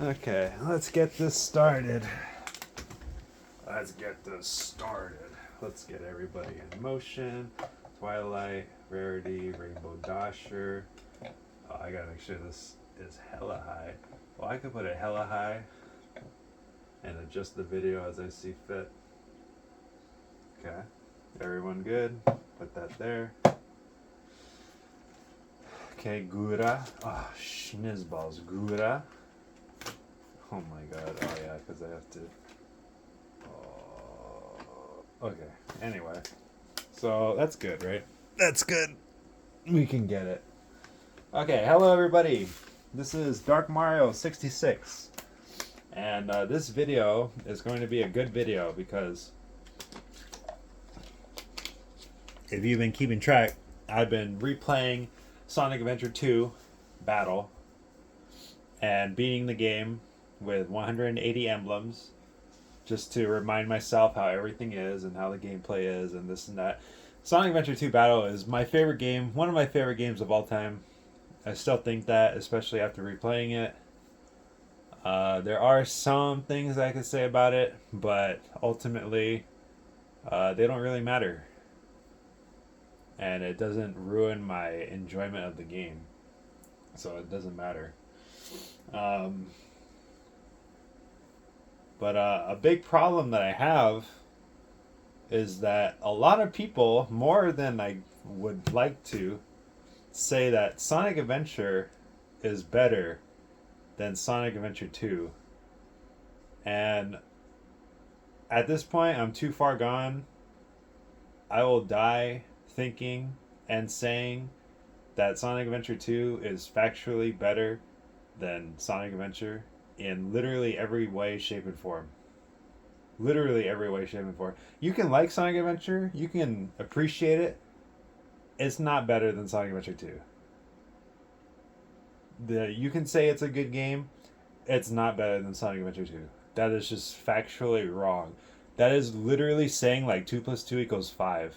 Okay, let's get this started. Let's get this started. Let's get everybody in motion. Twilight, Rarity, Rainbow Dasher. Oh, I gotta make sure this is hella high. Well, I could put it hella high and adjust the video as I see fit. Okay, everyone good? Put that there. Okay, Gura. Oh, schnizzballs. Gura. Oh my god. Oh yeah, because I have to. Oh. Okay. Anyway. So that's good, right? That's good. We can get it. Okay, hello everybody. This is Dark Mario 66. And this video is going to be a good video because if you've been keeping track, I've been replaying Sonic Adventure 2 Battle and beating the game with 180 emblems just to remind myself how everything is and how the gameplay is and this and that. Sonic Adventure 2 Battle is my favorite game, one of my favorite games of all time. I still think that, especially after replaying it. There are some things I could say about it, but ultimately, they don't really matter. And it doesn't ruin my enjoyment of the game. So it doesn't matter. Um, but a big problem that I have is that a lot of people, more than I would like to, say that Sonic Adventure is better than Sonic Adventure 2. And at this point, I'm too far gone. I will die thinking and saying that Sonic Adventure 2 is factually better than Sonic Adventure in literally every way, shape, and form. Literally every way, shape, and form. You can like Sonic Adventure, you can appreciate it. It's not better than Sonic Adventure 2. You can say it's a good game. It's not better than Sonic Adventure 2. That is just factually wrong. That is literally saying like 2 plus 2 equals 5.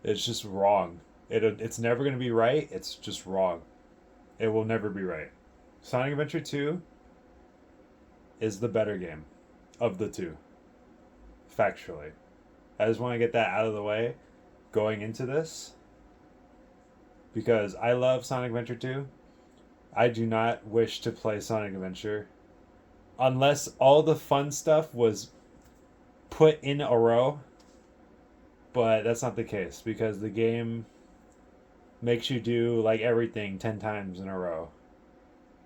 It's just wrong. It's never going to be right. It's just wrong. It will never be right. Sonic Adventure 2 is the better game of the two, factually. I just want to get that out of the way going into this because I love Sonic Adventure 2. I do not wish to play Sonic Adventure unless all the fun stuff was put in a row, but that's not the case because the game makes you do like everything 10 times in a row.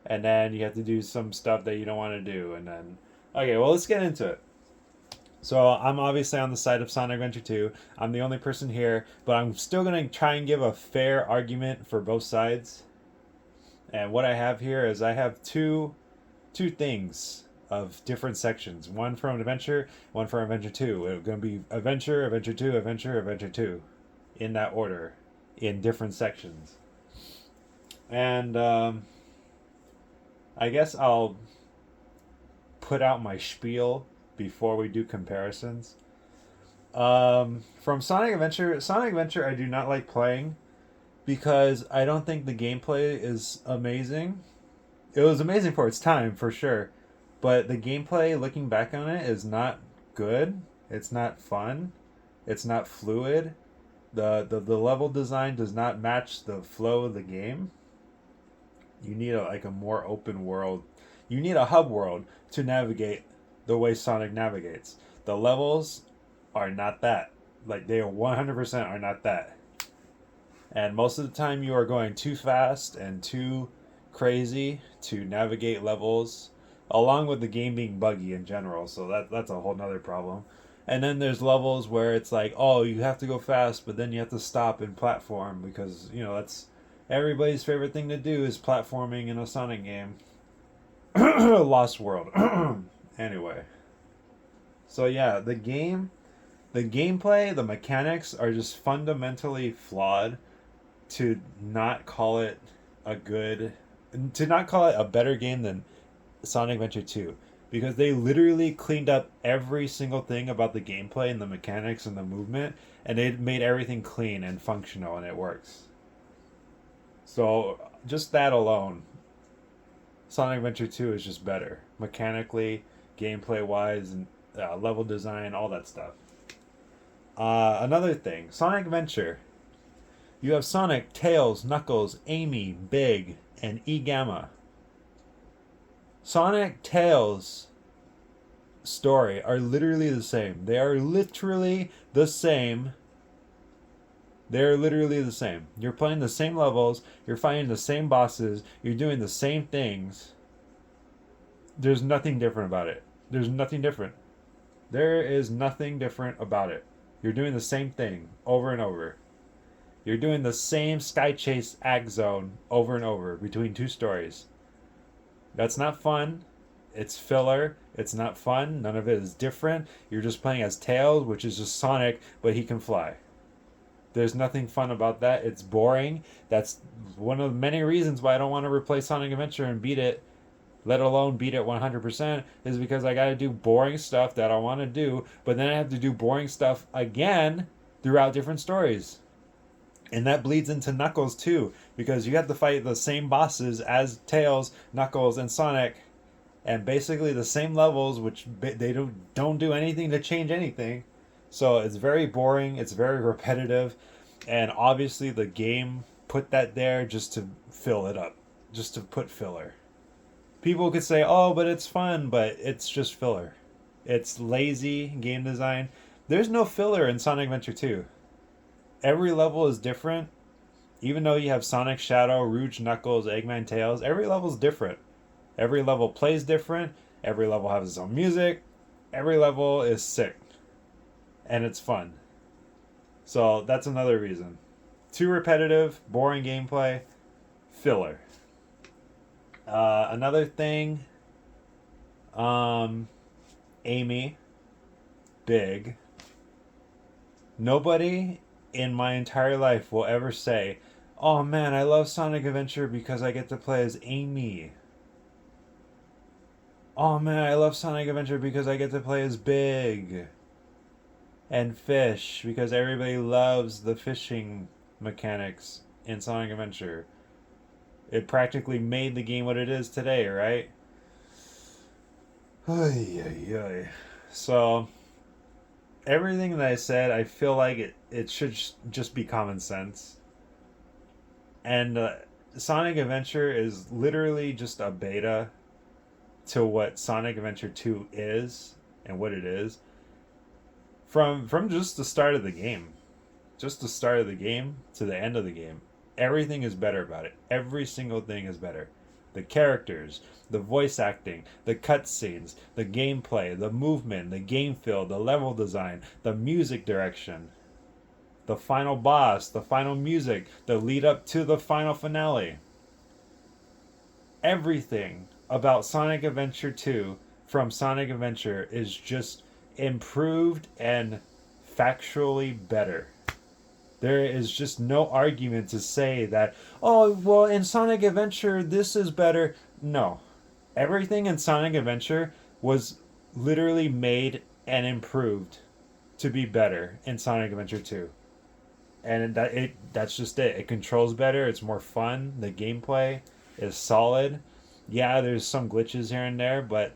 And then you have to do some stuff that you don't want to do. And then, okay, well, let's get into it. So I'm obviously on the side of Sonic Adventure 2. I'm the only person here, but I'm still going to try and give a fair argument for both sides. And what I have here is I have two things of different sections. One from Adventure, one from Adventure 2. It's going to be Adventure, Adventure 2, Adventure, Adventure 2. In that order. In different sections. And I guess I'll put out my spiel before we do comparisons. From Sonic Adventure, I do not like playing because I don't think the gameplay is amazing. It was amazing for its time, for sure, but the gameplay, looking back on it, is not good. It's not fun. It's not fluid. The level design does not match the flow of the game. You need a more open world. You need a hub world to navigate the way Sonic navigates. The levels are not that. Like they 100% are not that. And most of the time you are going too fast and too crazy to navigate levels, along with the game being buggy in general. So that's a whole nother problem. And then there's levels where it's like, oh, you have to go fast, but then you have to stop and platform because, that's everybody's favorite thing to do is platforming in a Sonic game. Lost World. Anyway. So yeah, the gameplay, the mechanics are just fundamentally flawed to not call it a better game than Sonic Adventure 2 because they literally cleaned up every single thing about the gameplay and the mechanics and the movement and they made everything clean and functional and it works. So just that alone Sonic Adventure 2 is just better. Mechanically, gameplay wise, and level design, all that stuff. Another thing Sonic Adventure. You have Sonic, Tails, Knuckles, Amy, Big, and E Gamma. Sonic, Tails, story are literally the same. They are literally the same. They're literally the same. You're playing the same levels, you're fighting the same bosses, you're doing the same things. There's nothing different about it. There's nothing different. There is nothing different about it. You're doing the same thing over and over. You're doing the same Sky Chase Act Zone over and over between two stories. That's not fun. It's filler. It's not fun. None of it is different. You're just playing as Tails, which is just Sonic, but he can fly. There's nothing fun about that. It's boring. That's one of the many reasons why I don't want to replay Sonic Adventure and beat it, let alone beat it 100%, is because I got to do boring stuff that I want to do, but then I have to do boring stuff again throughout different stories. And that bleeds into Knuckles too, because you have to fight the same bosses as Tails, Knuckles, and Sonic, and basically the same levels, which they don't do anything to change anything. So it's very boring, it's very repetitive, and obviously the game put that there just to fill it up, just to put filler. People could say, oh, but it's fun, but it's just filler. It's lazy game design. There's no filler in Sonic Adventure 2. Every level is different. Even though you have Sonic, Shadow, Rouge, Knuckles, Eggman, Tails, every level is different. Every level plays different. Every level has its own music. Every level is sick. And it's fun. So that's another reason. Too repetitive, boring gameplay, filler. Another thing, Amy, Big. Nobody in my entire life will ever say, oh man, I love Sonic Adventure because I get to play as Amy. Oh man, I love Sonic Adventure because I get to play as Big. And Fish, because everybody loves the fishing mechanics in Sonic Adventure. It practically made the game what it is today, right? So, everything that I said, I feel like it should just be common sense. And Sonic Adventure is literally just a beta to what Sonic Adventure 2 is and what it is. From just the start of the game. Just the start of the game to the end of the game. Everything is better about it. Every single thing is better. The characters, the voice acting, the cutscenes, the gameplay, the movement, the game feel, the level design, the music direction, the final boss, the final music, the lead up to the final finale. Everything about Sonic Adventure 2 from Sonic Adventure is just improved and factually better. There is just no argument to say that, oh, well, in Sonic Adventure, this is better. No. Everything in Sonic Adventure was literally made and improved to be better in Sonic Adventure 2. And that's just it. It controls better. It's more fun. The gameplay is solid. Yeah, there's some glitches here and there, but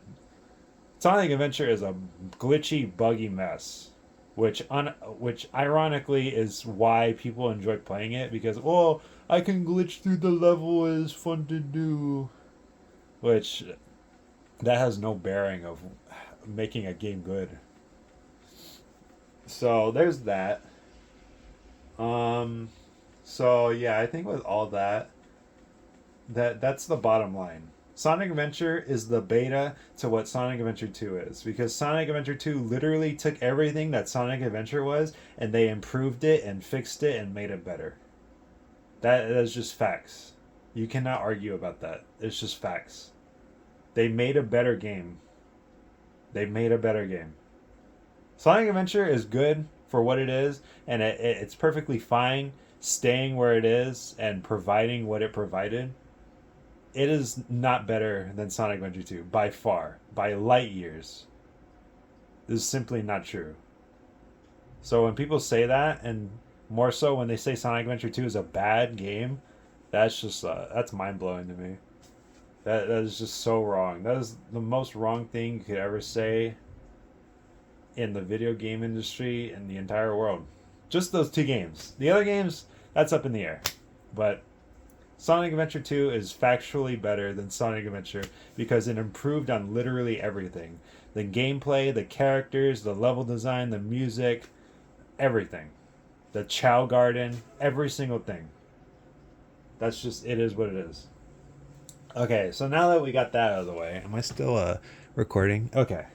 Sonic Adventure is a glitchy, buggy mess. Which ironically is why people enjoy playing it, because, oh, I can glitch through the level, it's fun to do. Which, that has no bearing of making a game good. So, there's that. So yeah, I think with all that's the bottom line. Sonic Adventure is the beta to what Sonic Adventure 2 is, because Sonic Adventure 2 literally took everything that Sonic Adventure was and they improved it and fixed it and made it better. That is just facts. You cannot argue about that. It's just facts. They made a better game. They made a better game. Sonic Adventure is good for what it is, and it's perfectly fine staying where it is and providing what it provided. It is not better than Sonic Adventure 2, by far, by light years. This is simply not true. So when people say that, and more so when they say Sonic Adventure 2 is a bad game, that's just that's mind blowing to me. That is just so wrong. That is the most wrong thing you could ever say in the video game industry in the entire world. Just those two games. The other games, that's up in the air. But Sonic Adventure 2 is factually better than Sonic Adventure because it improved on literally everything. The gameplay, the characters, the level design, the music, everything. The Chow Garden, every single thing. That's just, it is what it is. Okay, so now that we got that out of the way, am I still recording? Okay.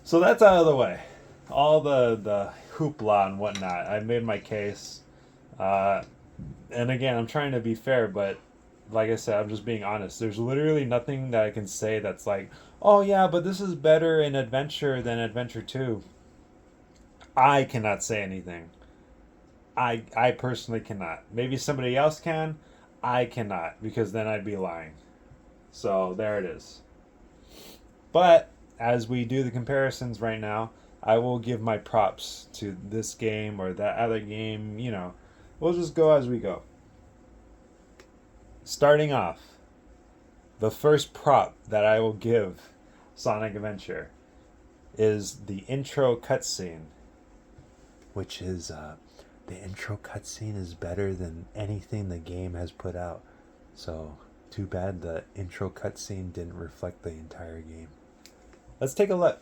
So that's out of the way. All the hoopla and whatnot. I made my case. And again, I'm trying to be fair, but like I said, I'm just being honest. There's literally nothing that I can say that's like, oh yeah, but this is better in Adventure than Adventure 2. I cannot say anything. I personally cannot. Maybe somebody else can. I cannot because then I'd be lying. So there it is. But as we do the comparisons right now, I will give my props to this game or that other game. We'll just go as we go. Starting off, the first prop that I will give Sonic Adventure is the intro cutscene, which is the intro cutscene is better than anything the game has put out. So, too bad the intro cutscene didn't reflect the entire game. Let's take a look.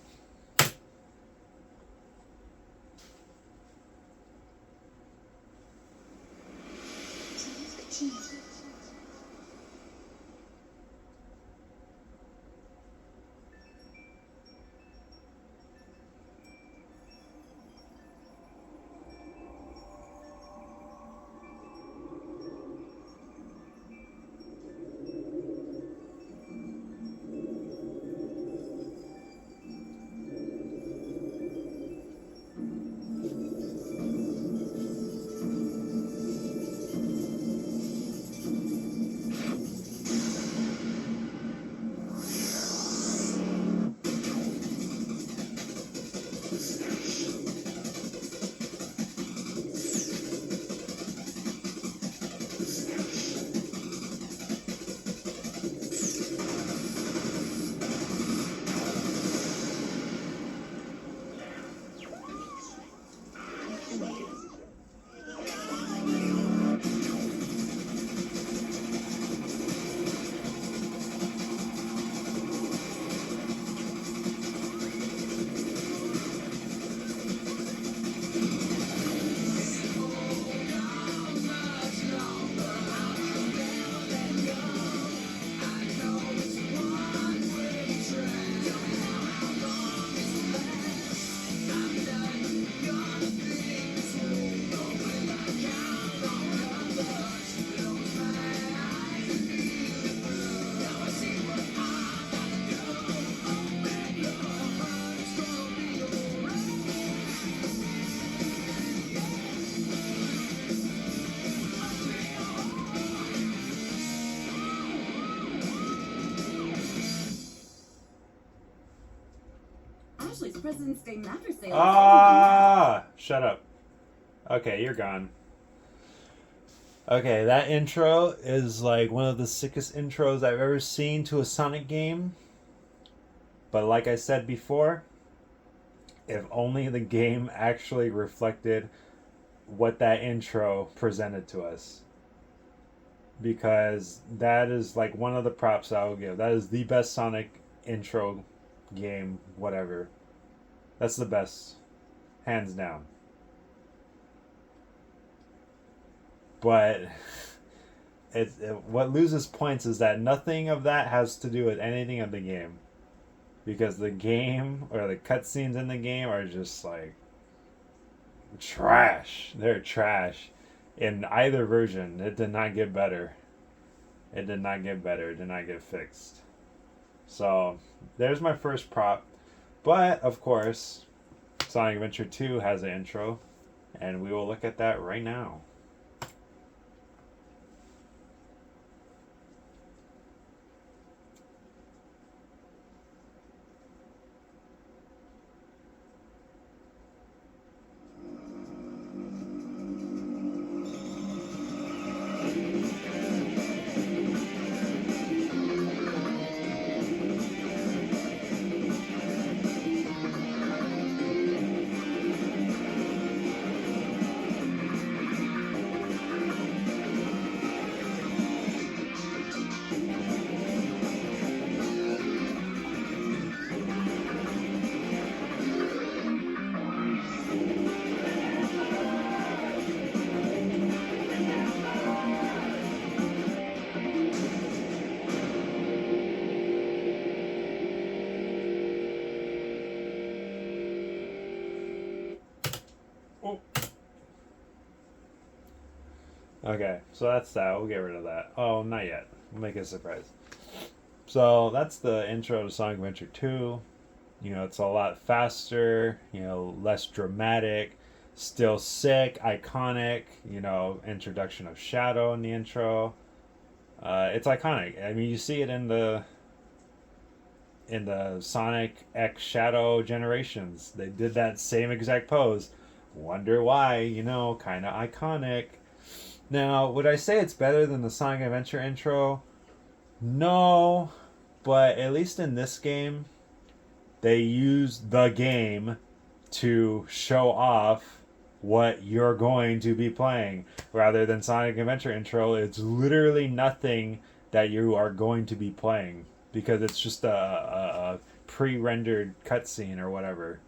Ashley's President's Day mattress sale. Shut up. Okay, you're gone. Okay, that intro is like one of the sickest intros I've ever seen to a Sonic game. But like I said before, if only the game actually reflected what that intro presented to us. Because that is like one of the props I will give. That is the best Sonic intro game, whatever. That's the best, hands down. But what loses points is that nothing of that has to do with anything of the game, because the game or the cutscenes in the game are just like trash. They're trash. In either version, it did not get better. It did not get better. It did not get fixed. So there's my first prop. But of course, Sonic Adventure 2 has an intro, and we will look at that right now. Okay, so that's that. We'll get rid of that. Oh, not yet. We'll make it a surprise. So that's the intro to Sonic Adventure 2. You know, it's a lot faster, you know, less dramatic, still sick, iconic, you know, introduction of Shadow in the intro. It's iconic. I mean, you see it in the Sonic X Shadow generations. They did that same exact pose. Wonder why, you know, kind of iconic. Now, would I say it's better than the Sonic Adventure intro? No, but at least in this game, they use the game to show off what you're going to be playing. Rather than Sonic Adventure intro, it's literally nothing that you are going to be playing because it's just a pre-rendered cutscene or whatever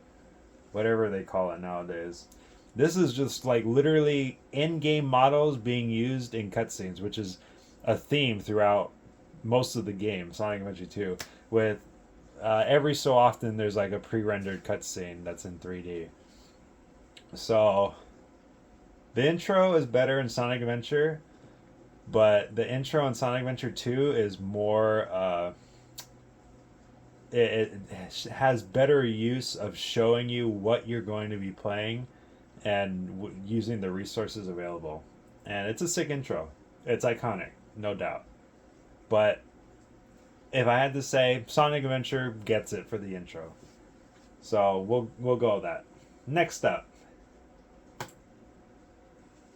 they call it nowadays. This is just like literally in-game models being used in cutscenes, which is a theme throughout most of the game, Sonic Adventure 2, with every so often there's like a pre-rendered cutscene that's in 3D. So the intro is better in Sonic Adventure, but the intro in Sonic Adventure 2 is more it has better use of showing you what you're going to be playing and using the resources available. And it's a sick intro. It's iconic, no doubt. But if I had to say, Sonic Adventure gets it for the intro. So we'll go with that. Next up,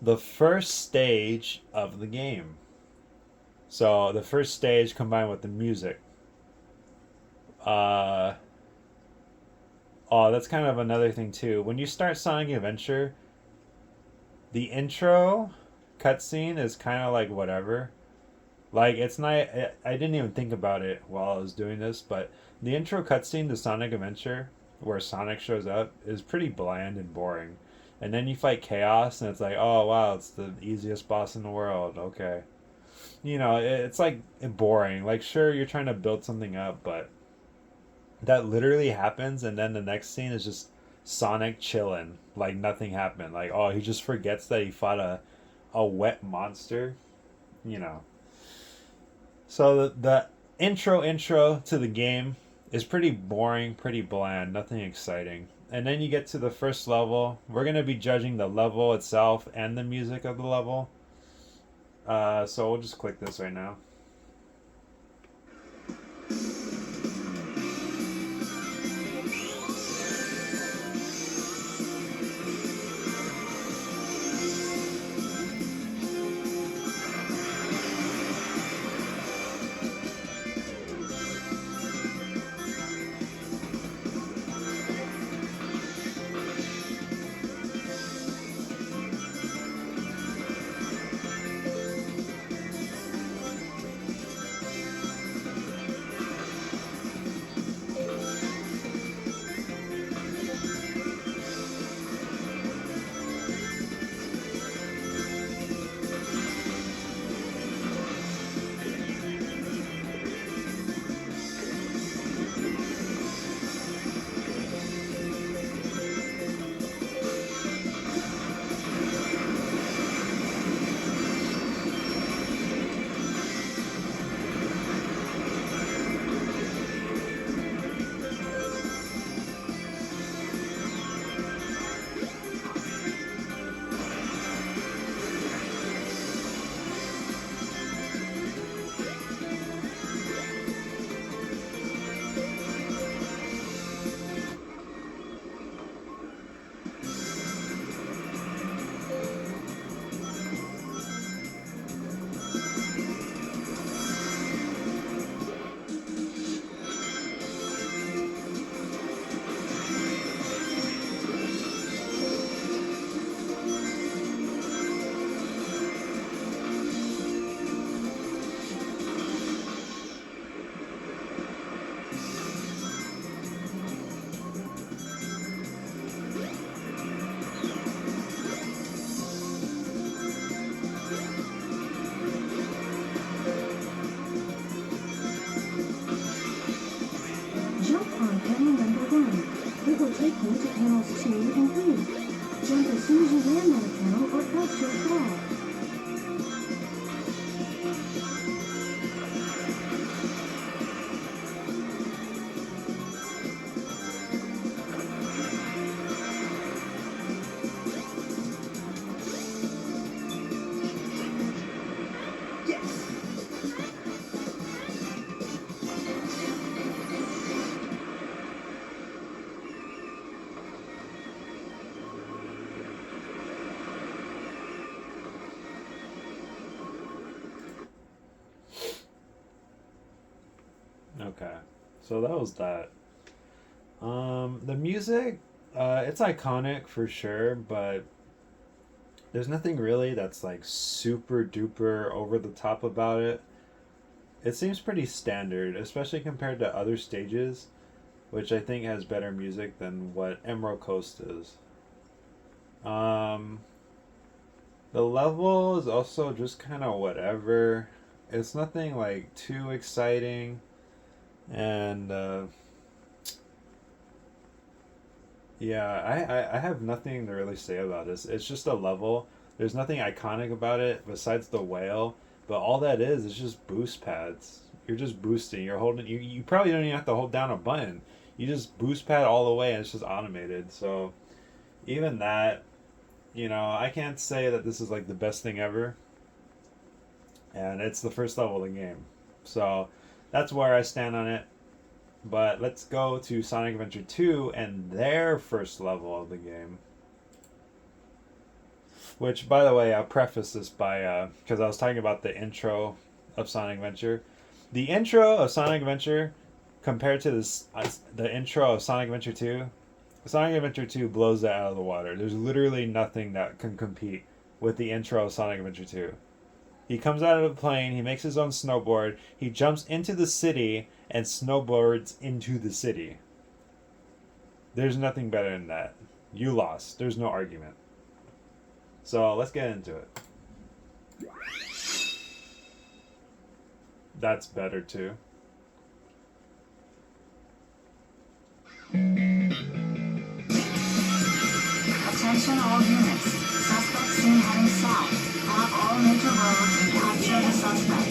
the first stage of the game. So the first stage combined with the music. Oh, that's kind of another thing too. When you start Sonic Adventure, the intro cutscene is kind of like whatever. Like it's not. I didn't even think about it while I was doing this, but the intro cutscene to Sonic Adventure, where Sonic shows up, is pretty bland and boring. And then you fight Chaos, and it's like, oh wow, it's the easiest boss in the world. Okay, you know, it's like boring. Like sure, you're trying to build something up, but that literally happens, and then the next scene is just Sonic chilling, like nothing happened. Like oh, he just forgets that he fought a wet monster, you know. So the intro to the game is pretty boring, pretty bland, nothing exciting. And then you get to the first level. We're gonna be judging the level itself and the music of the level. So we'll just click this right now. take you to panels 2 and 3. Jump as soon as you land on a panel or else you'll fall. Okay. So that was that. The music, it's iconic for sure, but there's nothing really that's like super duper over the top about it. It seems pretty standard, especially compared to other stages, which I think has better music than what Emerald Coast is. Um, the level is also just kind of whatever. It's nothing like too exciting, and yeah, I have nothing to really say about this. It's just a level. There's nothing iconic about it besides the whale, but all that is just boost pads. You're just boosting. You're holding. You probably don't even have to hold down a button. You just boost pad all the way, and it's just automated. So even that, I can't say that this is like the best thing ever. And it's the first level of the game, so that's where I stand on it. But let's go to Sonic Adventure 2 and their first level of the game. Which, by the way, I'll preface this by because I was talking about the intro of Sonic Adventure. The intro of Sonic Adventure compared to the intro of Sonic Adventure 2, Sonic Adventure 2 blows that out of the water. There's literally nothing that can compete with the intro of Sonic Adventure 2. He comes out of the plane, he makes his own snowboard, he jumps into the city and snowboards into the city. There's nothing better than that. You lost. There's no argument. So let's get into it. That's better too. Attention all units. Suspect seen heading south. Block all major roads and capture the suspect.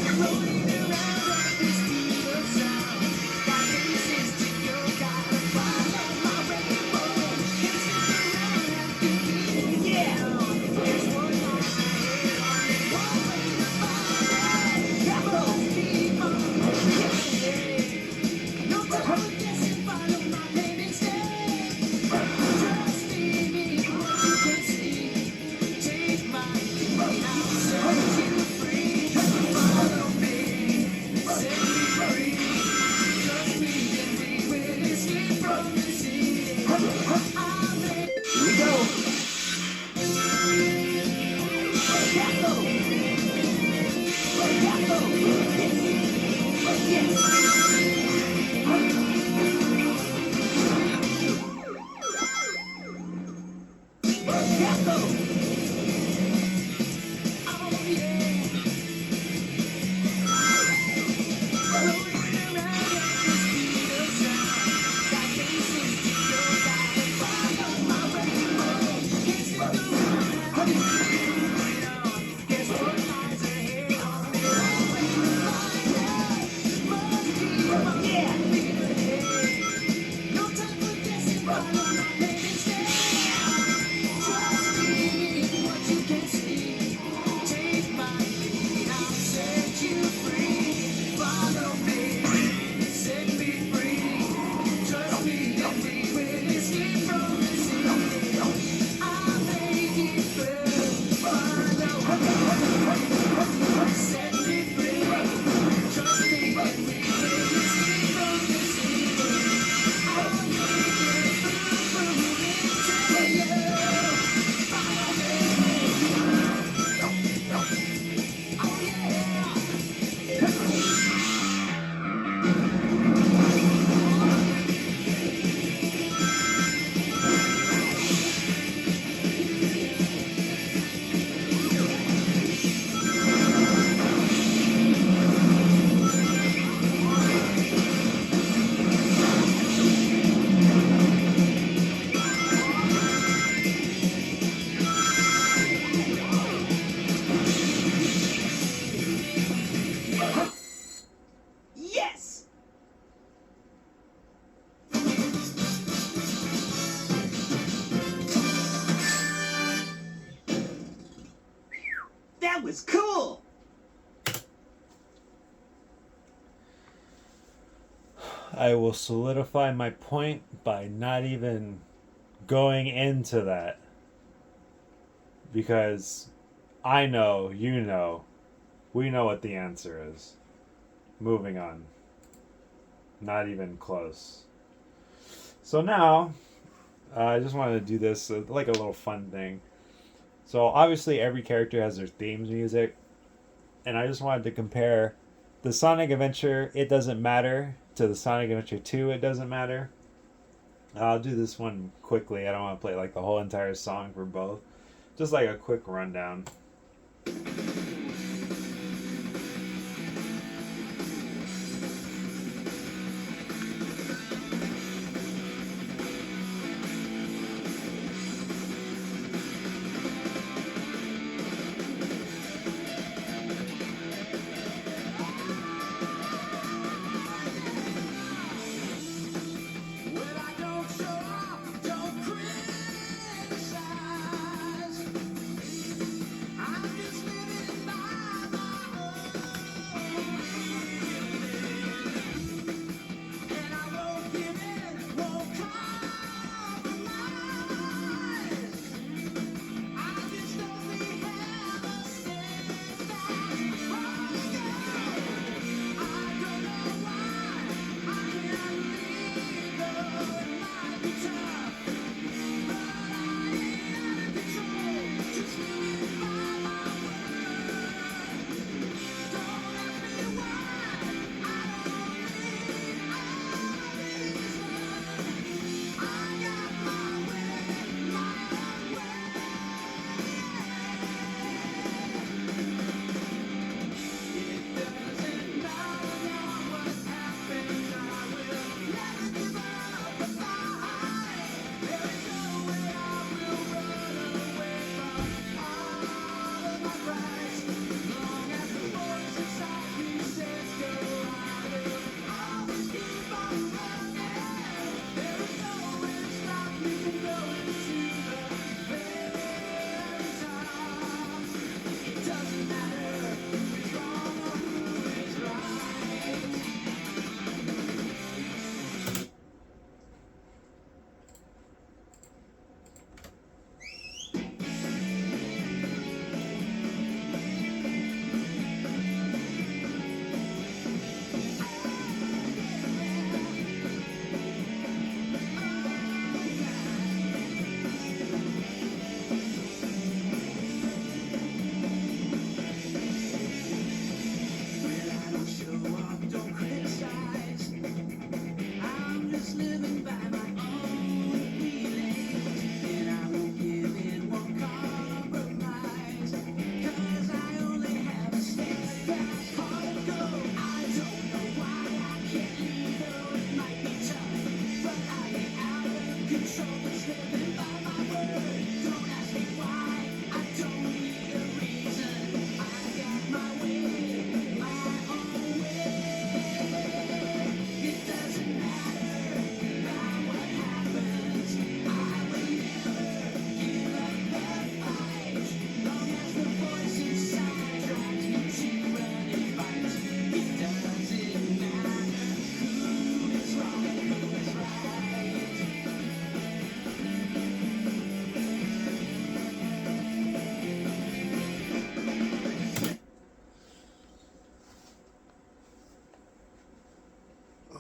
That was cool! I will solidify my point by not even going into that. Because I know, you know, we know what the answer is. Moving on. Not even close. So now, I just wanted to do this like a little fun thing. So obviously every character has their themes music, and I just wanted to compare the Sonic Adventure It Doesn't Matter to the Sonic Adventure 2 It Doesn't Matter. I'll do this one quickly. I don't want to play like the whole entire song for both. Just like a quick rundown.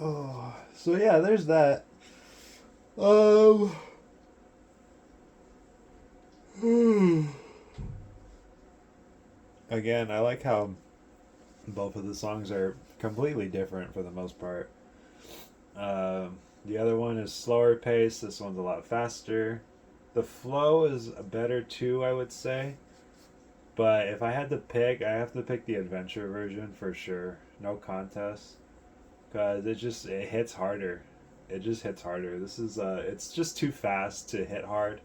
Oh, so yeah, there's that. Um. Again, I like how both of the songs are completely different for the most part. The other one is slower pace. This one's a lot faster. The flow is better too, I would say. But if I had to pick, I have to pick the adventure version for sure. No contest. Because it hits harder. It just hits harder. This is it's just too fast to hit hard,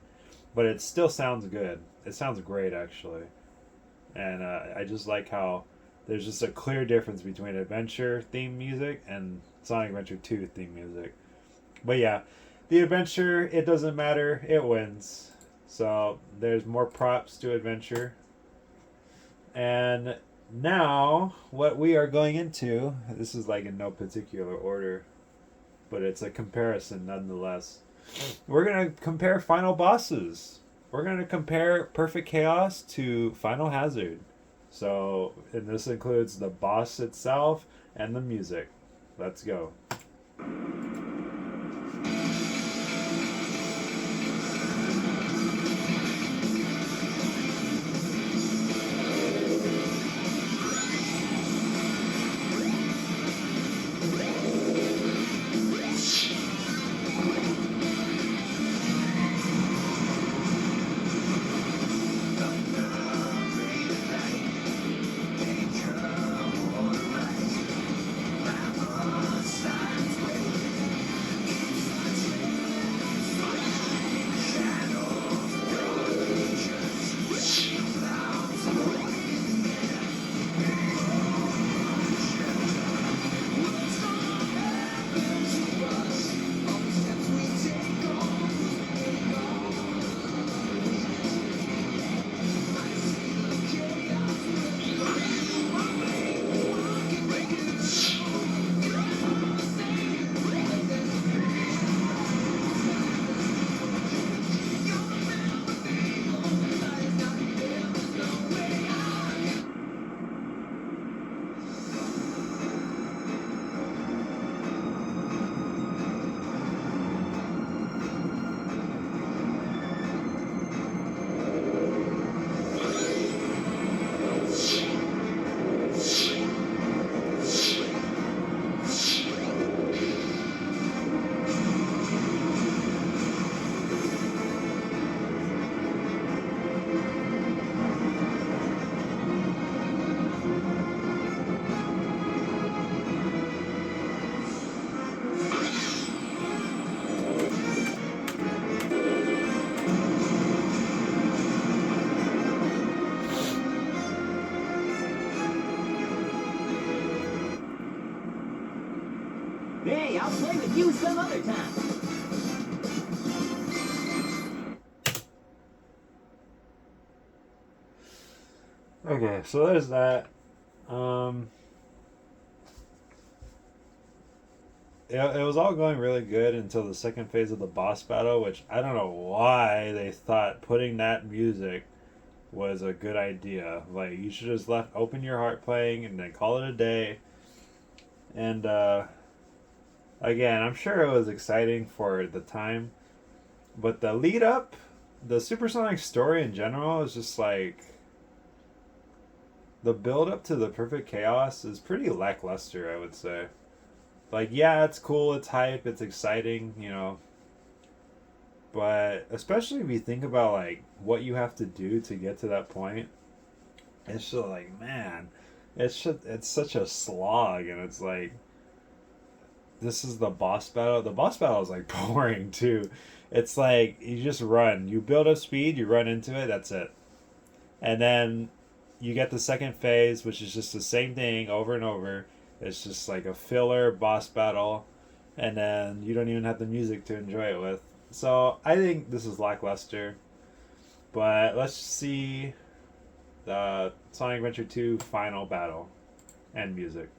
but it still sounds good. It sounds great actually, and I just like how there's just a clear difference between adventure theme music and Sonic Adventure 2 theme music. But yeah, the adventure, it doesn't matter. It wins. So there's more props to adventure. And now, what we are going into, this is like in no particular order, but it's a comparison nonetheless. We're going to compare final bosses. We're going to compare Perfect Chaos to Final Hazard. So, and this includes the boss itself and the music. Let's go. Hey, I'll play with you some other time. Okay, so there's that. It was all going really good until the second phase of the boss battle, which I don't know why they thought putting that music was a good idea. Like, you should just left Open Your Heart playing and then call it a day. And again, I'm sure it was exciting for the time, but the lead up, the Supersonic story in general is just like, the build up to the Perfect Chaos is pretty lackluster, I would say. Like, yeah, it's cool, it's hype, it's exciting, you know. But especially if you think about like what you have to do to get to that point, it's just like, man, it's such a slog, and it's like, this is the boss battle. The boss battle is like boring too. It's like you just run, you build up speed, you run into it, that's it. And then you get the second phase, which is just the same thing over and over. It's just like a filler boss battle, and then you don't even have the music to enjoy it with. So I think this is lackluster. But let's see the Sonic Adventure 2 final battle and music.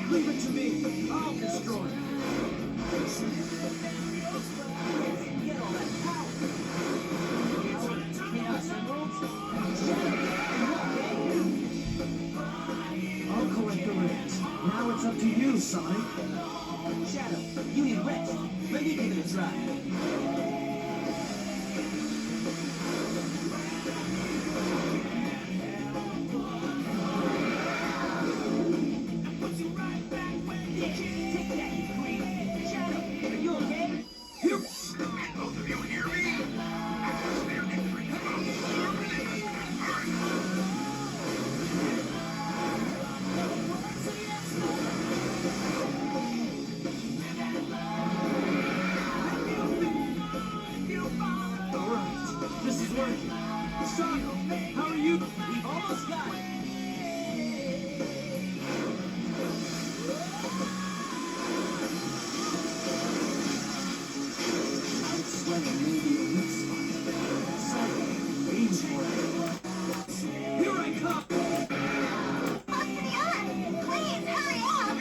Leave it to me. I'll destroy it. Get all that power. Chaos Emeralds. I'll collect the rest. Now it's up to you, Sonic. Shadow, you need rest. Let me give it a try. This is working. level may be a weak spot. So, aim for it. Here I come! Please hurry up!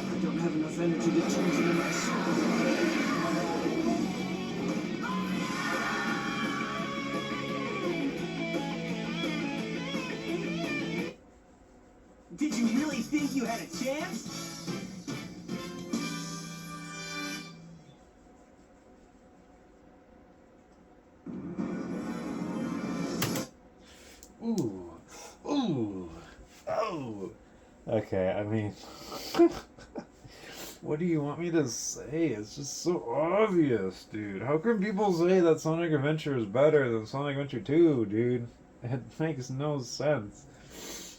I don't have enough energy to change into my Did you really think you had a chance? Ooh. Ooh. Oh. Okay, I mean, what do you want me to say? It's just so obvious, dude. How can people say that Sonic Adventure is better than Sonic Adventure 2, dude? It makes no sense.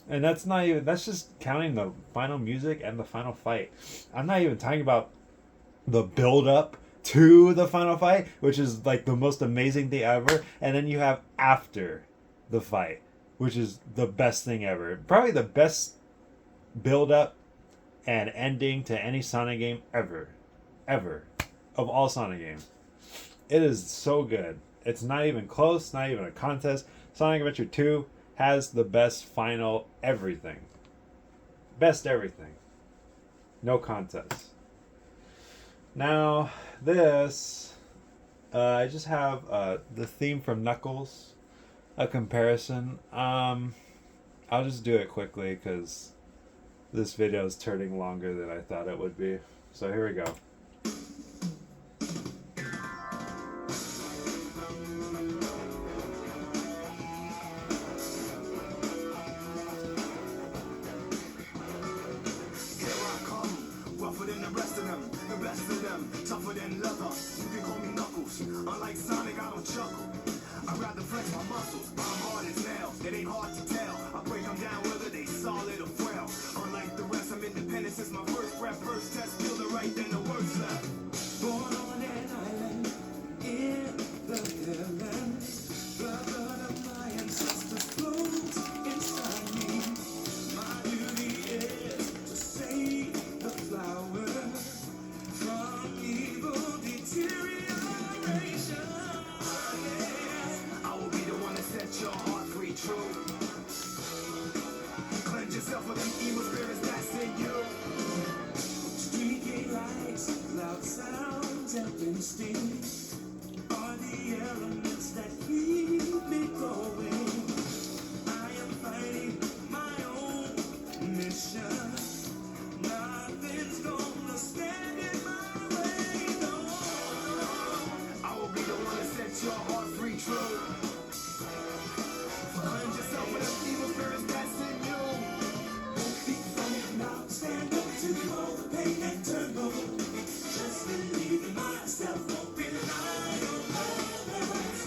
And that's not even, that's just counting the final music and the final fight. I'm not even talking about the build up to the final fight, which is like the most amazing thing ever. And then you have after the fight, which is the best thing ever. Probably the best build up and ending to any Sonic game ever. Ever. Of all Sonic games. It is so good. It's not even close, not even a contest. Sonic Adventure 2 has the best final everything. Best everything. No contest. Now, this, I just have the theme from Knuckles, a comparison. I'll just do it quickly because this video is turning longer than I thought it would be. So here we go. Tougher than leather, you can call me Knuckles. Unlike Sonic, I don't chuckle. I'd rather flex my muscles, but I'm hard as nails. It ain't hard to tell. I break them down whether they solid or frail. Unlike the rest, I'm independent since my first breath. First test, feel the right, then the worst left. Born on an island in the heavens. The blood of my ancestors flows inside me. My duty is to save the flower from evil deterioration. I will be the one to set your heart free, true. Cleanse yourself of them evil spirits that's in you. Streaky lights, loud sounds, and instincts are the elements that keep me going. I am fighting my own mission. Nothing's gonna stand in my way, no. I will be the one to set your heart free, true. Cleanse yourself with them evil spirits that's in you. Won't be from now, stand up to all the pain and turn over. Just believe in myself, won't rely on others.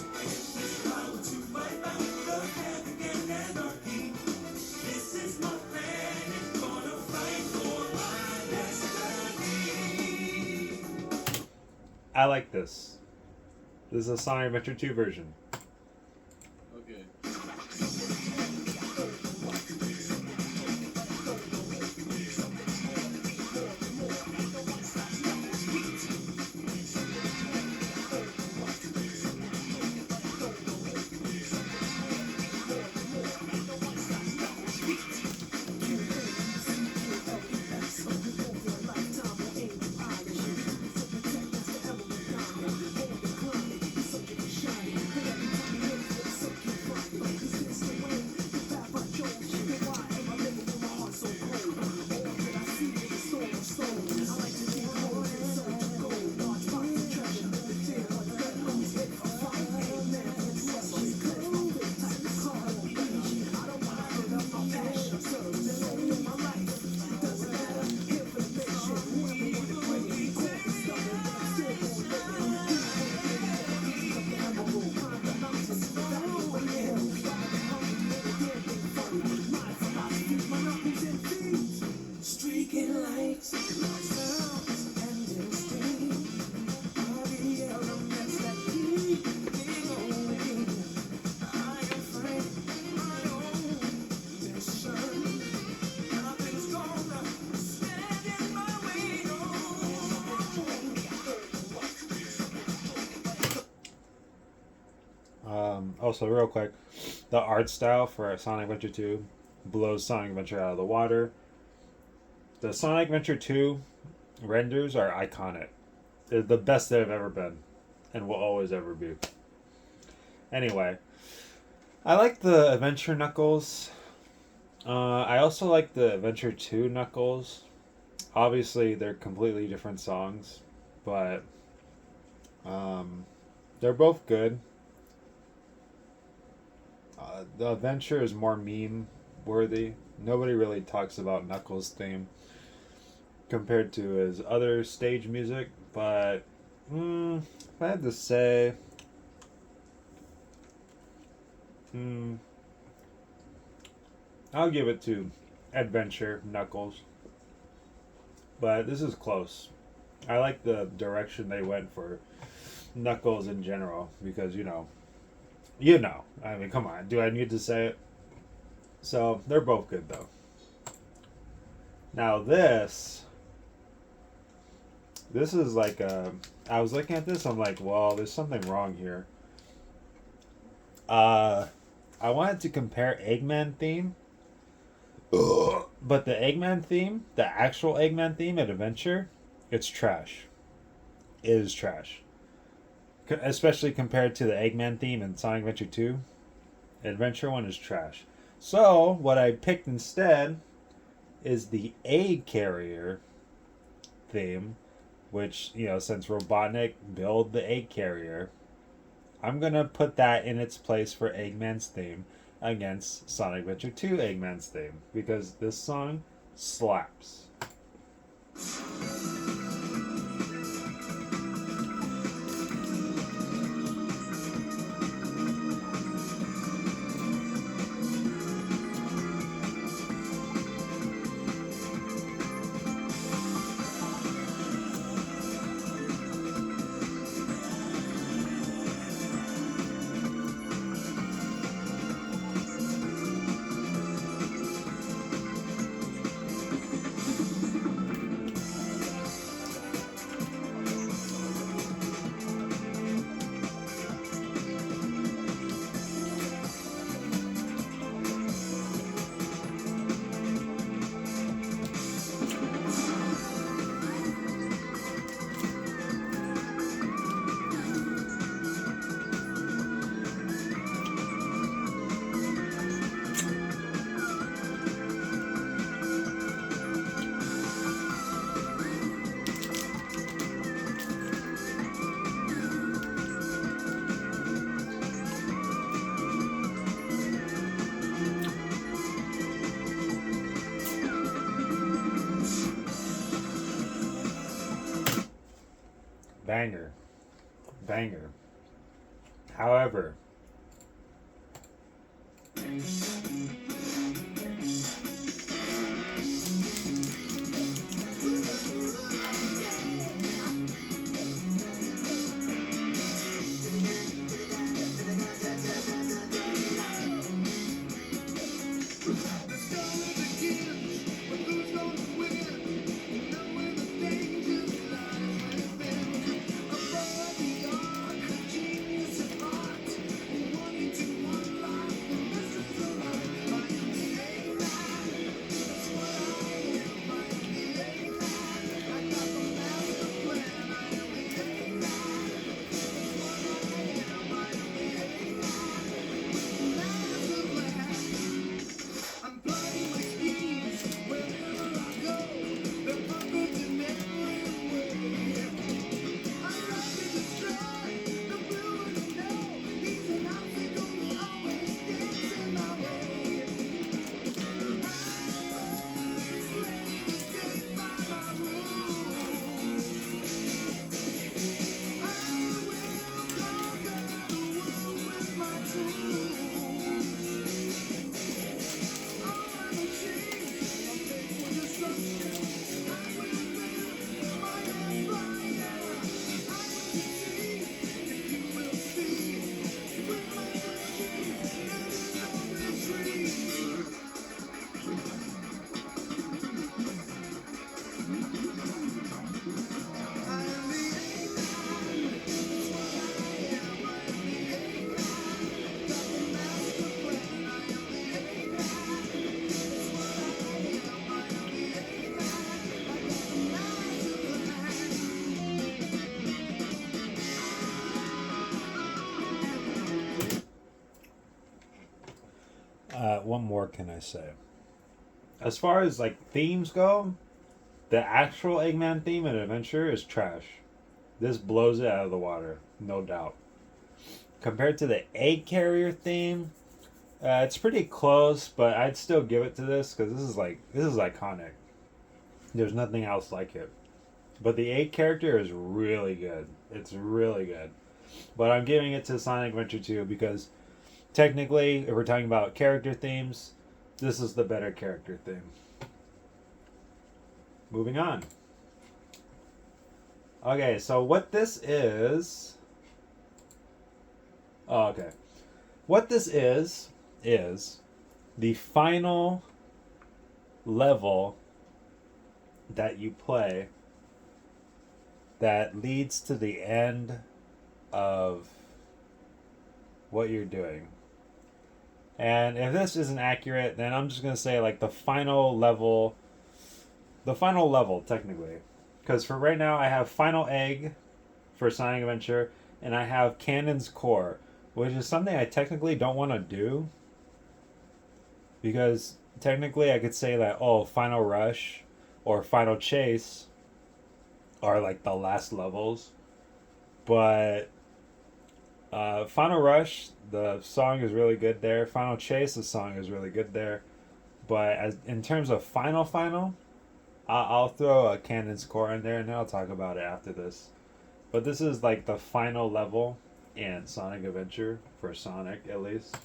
There's power to fight back the heaven and anarchy. This is my plan, and gonna fight for my destiny. I like this. This is a Sonic Adventure 2 version. Okay. Also, real quick, the art style for Sonic Adventure 2 blows Sonic Adventure out of the water. The Sonic Adventure 2 renders are iconic. They're the best they've ever been, and will always ever be. Anyway, I like the Adventure Knuckles. I also like the Adventure 2 Knuckles. Obviously, they're completely different songs, but they're both good. The Adventure is more meme worthy. Nobody really talks about Knuckles' theme compared to his other stage music, but if I had to say, I'll give it to Adventure Knuckles. But this is close. I like the direction they went for Knuckles in general because you know. I mean, come on. Do I need to say it? So they're both good though. Now this is like I was looking at this. I'm like, well, there's something wrong here. I wanted to compare Eggman theme. But the Eggman theme, the actual Eggman theme at Adventure, it's trash. It is trash. Especially compared to the Eggman theme in Sonic Adventure 2. Adventure 1 is trash. So, what I picked instead is the Egg Carrier theme, which, since Robotnik built the Egg Carrier, I'm going to put that in its place for Eggman's theme against Sonic Adventure 2 Eggman's theme, because this song slaps. Banger. However, what more can I say? As far as like themes go, the actual Eggman theme in Adventure is trash. This blows it out of the water, no doubt. Compared to the Egg Carrier theme, it's pretty close, but I'd still give it to this because this is iconic. There's nothing else like it. But the Egg character is really good. It's really good. But I'm giving it to Sonic Adventure 2 because technically, if we're talking about character themes, this is the better character theme. Moving on. Okay, so what this is... Oh, okay. What this is the final level that you play that leads to the end of what you're doing. And if this isn't accurate, then I'm just going to say like the final level technically. Because for right now I have Final Egg for Sonic Adventure and I have Cannon's Core, which is something I technically don't want to do. Because technically I could say that, oh, Final Rush or Final Chase are like the last levels. But Final Rush, the song is really good there. Final Chase, the song is really good there. But as in terms of final, I'll throw a Cannon's Core in there and then I'll talk about it after this. But this is like the final level in Sonic Adventure, for Sonic at least.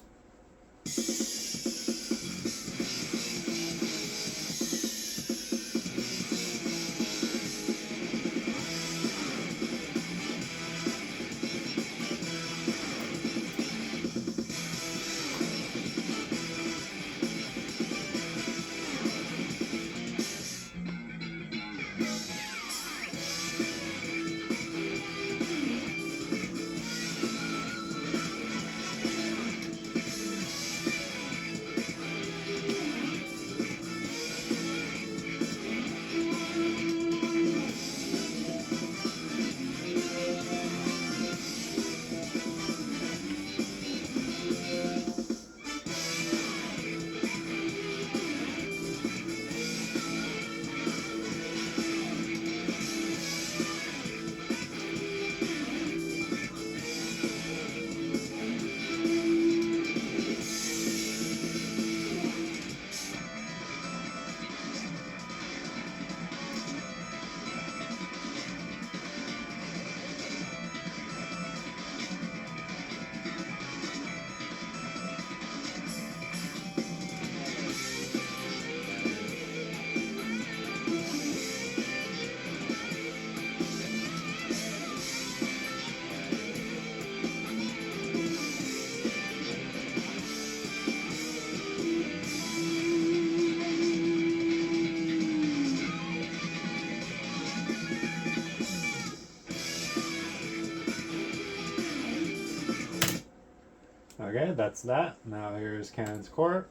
Okay, that's that. Now here's Cannon's Core.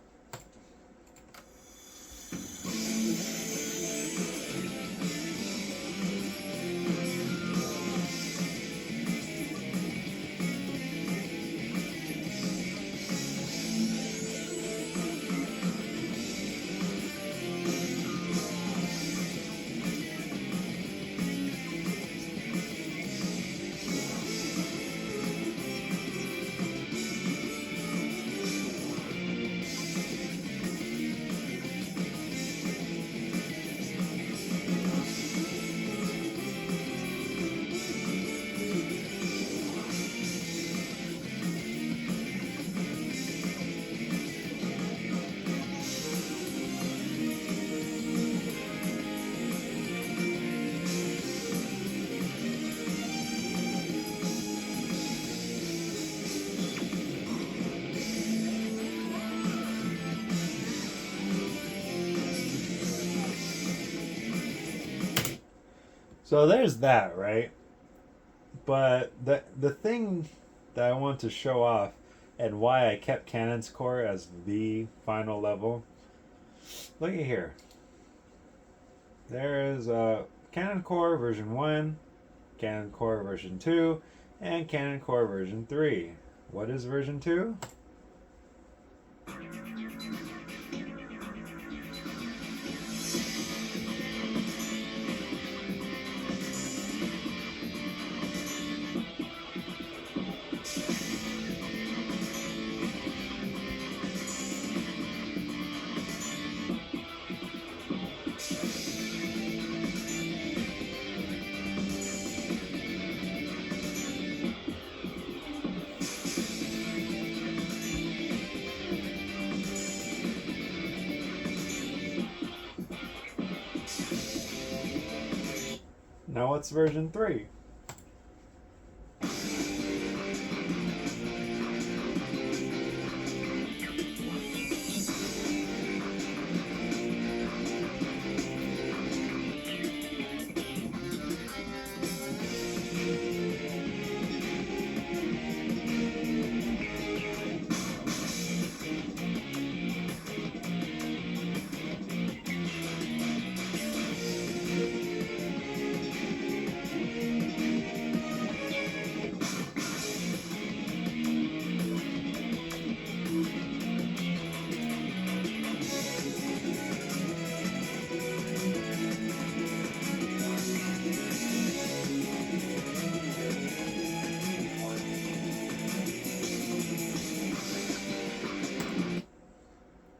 So there's that, right? But the thing that I want to show off and why I kept Cannon's Core as the final level, look at here. There is Cannon Core version 1, Cannon Core version 2, and Cannon Core version 3. What is version 2? Now what's version 3?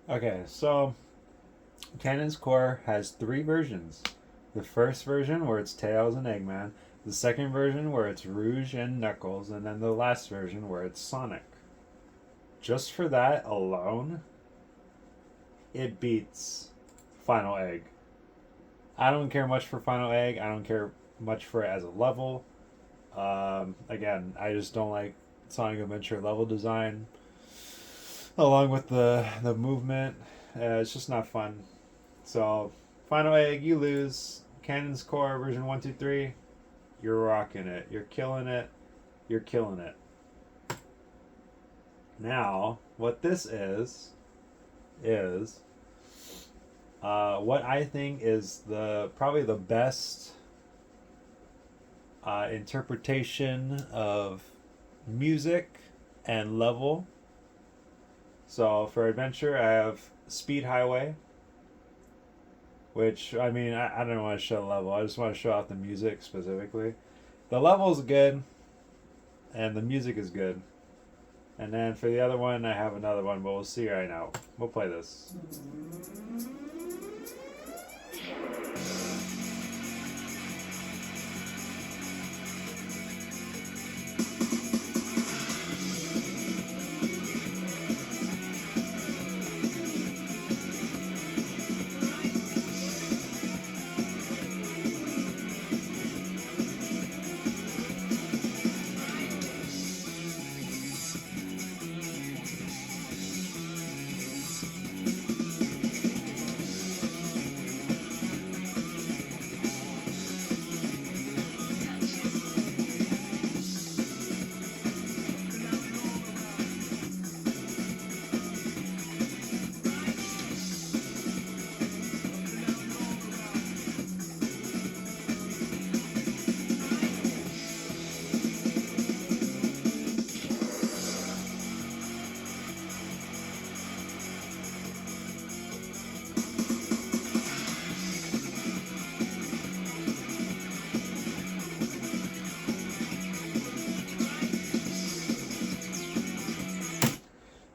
Okay, so Cannon's Core has 3 versions. The first version where it's Tails and Eggman, the second version where it's Rouge and Knuckles, and then the last version where it's Sonic. Just for that alone, it beats Final Egg. I don't care much for Final Egg. I don't care much for it as a level. Again, I just don't like Sonic Adventure level design. Along with the movement, it's just not fun. So, Final Egg, you lose. Cannon's Core version 1, 2, 3, you're rocking it. You're killing it. You're killing it. Now, what this is what I think is probably the best interpretation of music and level. So for adventure, I have Speed Highway, which, I mean, I don't want to show the level. I just want to show off the music specifically. The level is good, and the music is good. And then for the other one, I have another one, but we'll see right now. We'll play this.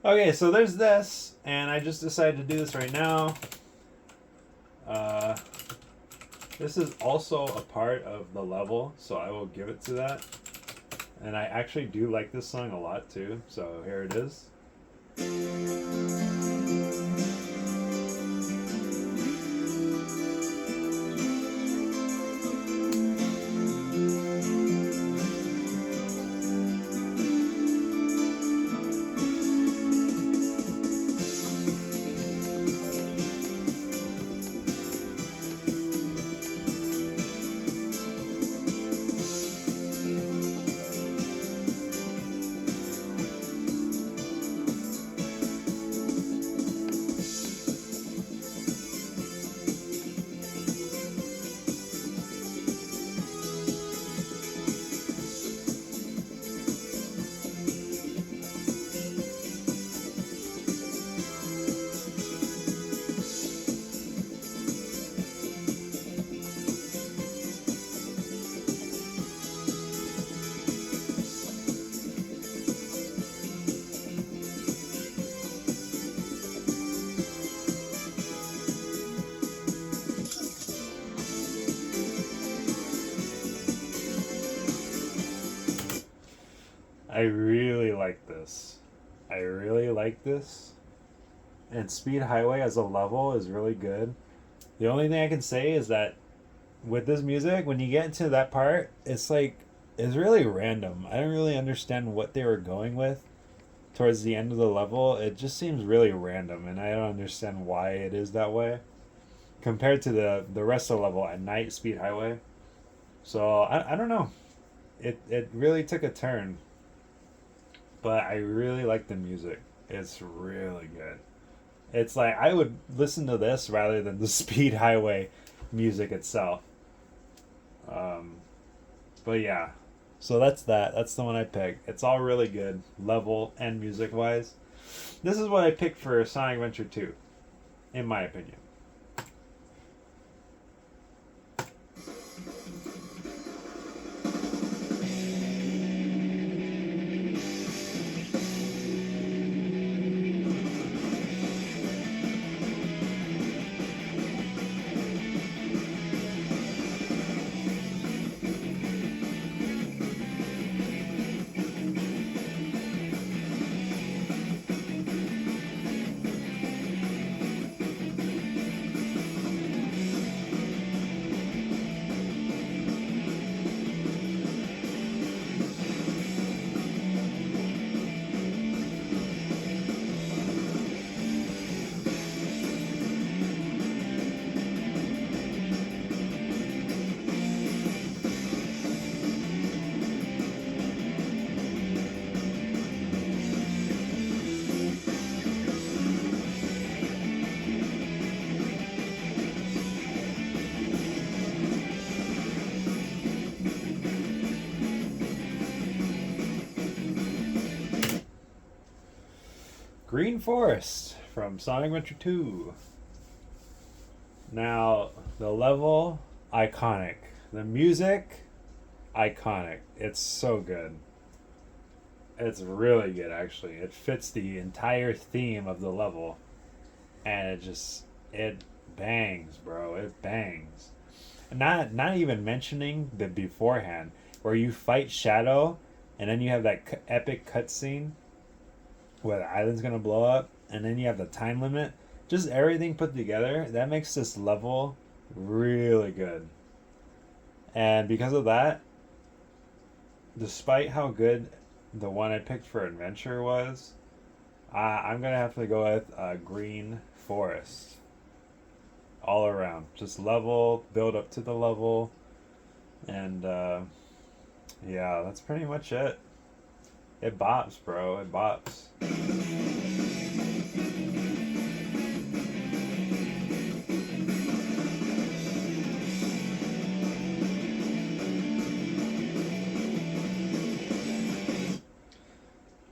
Okay, so there's this, and I just decided to do this right now. This is also a part of the level, so I will give it to that. And I actually do like this song a lot too, so here it is. I really like this. I really like this. And Speed Highway as a level is really good. The only thing I can say is that with this music, when you get into that part, it's like it's really random. I don't really understand what they were going with towards the end of the level. It just seems really random, and I don't understand why it is that way compared to the rest of the level at Night Speed Highway. So I don't know. It really took a turn, but I really like the music. It's really good. It's like I would listen to this rather than the Speed Highway music itself. Um, but yeah, so that's that. That's the one I picked. It's all really good, level and music wise. This is what I picked for Sonic Adventure 2, in my opinion. Green Forest from Sonic Adventure 2. Now, the level, iconic. The music, iconic. It's so good. It's really good, actually. It fits the entire theme of the level. And it bangs, bro. It bangs. Not even mentioning the beforehand, where you fight Shadow, and then you have that epic cutscene where the island's gonna blow up, and then you have the time limit. Just everything put together, that makes this level really good. And because of that, despite how good the one I picked for Adventure was, I'm gonna have to go with Green Forest. All around. Just level, build up to the level, and yeah, that's pretty much it. It bops, bro. It bops.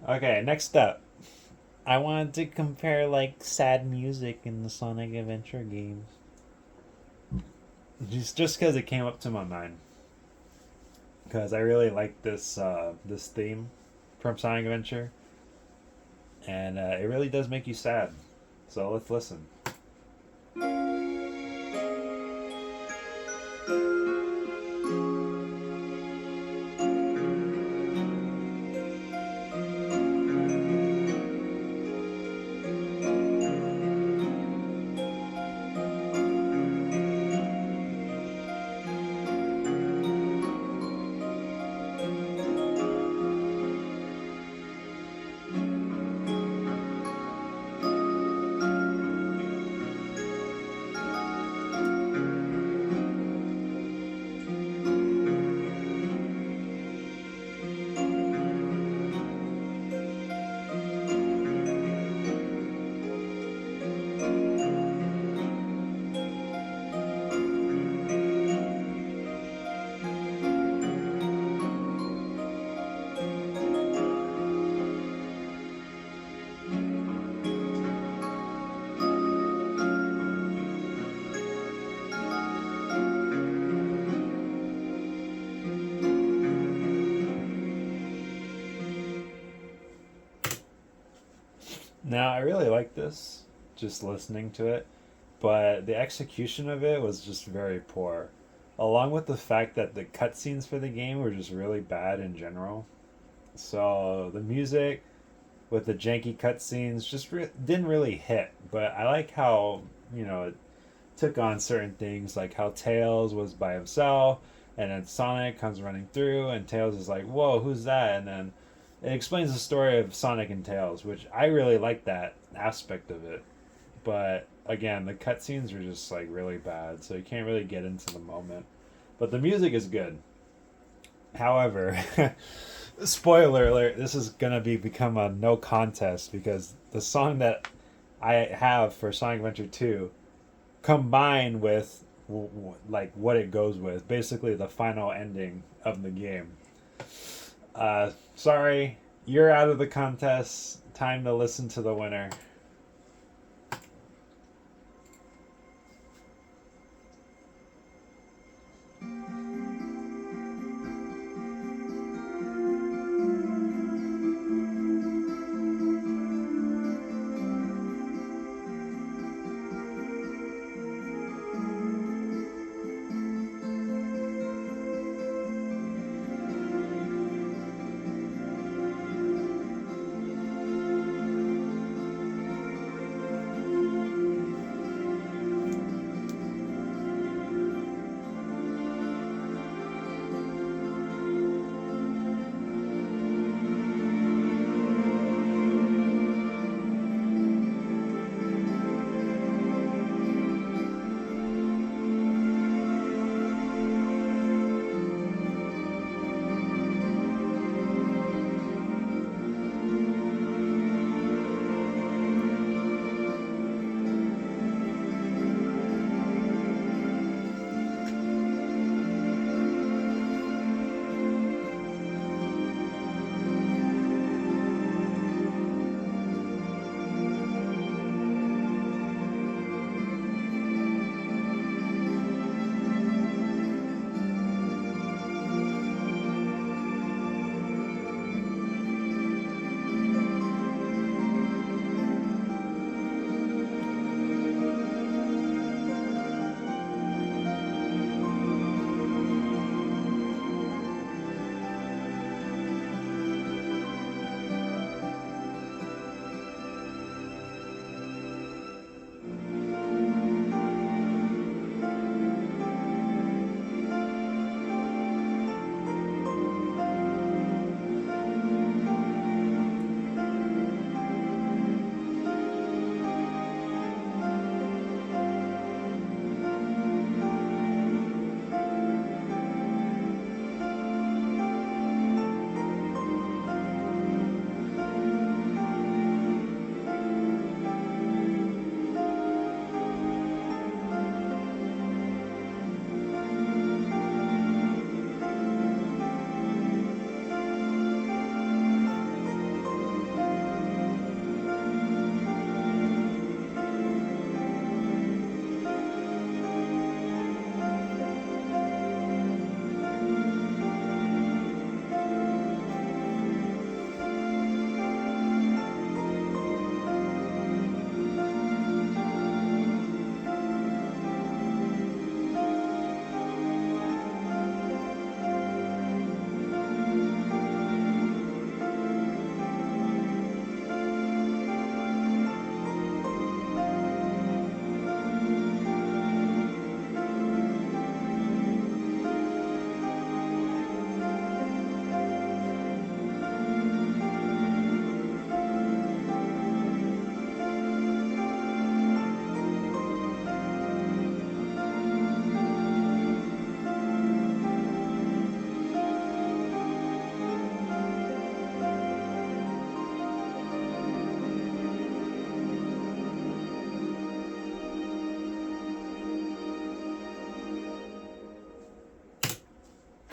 Okay, next up. I wanted to compare like sad music in the Sonic Adventure games. Just because it came up to my mind. Because I really like this theme from Sonic Adventure, and it really does make you sad. So let's listen. Now, I really like this, just listening to it, but the execution of it was just very poor. Along with the fact that the cutscenes for the game were just really bad in general. So, the music with the janky cutscenes just didn't really hit, but I like how, took on certain things, like how Tails was by himself, and then Sonic comes running through, and Tails is like, "Whoa, who's that?" And then it explains the story of Sonic and Tails, which I really like that aspect of it. But again, the cutscenes are just like really bad, so you can't really get into the moment. But the music is good. However, spoiler alert, this is gonna become a no contest because the song that I have for Sonic Adventure 2 combined with like what it goes with, basically the final ending of the game. Sorry, you're out of the contest. Time to listen to the winner.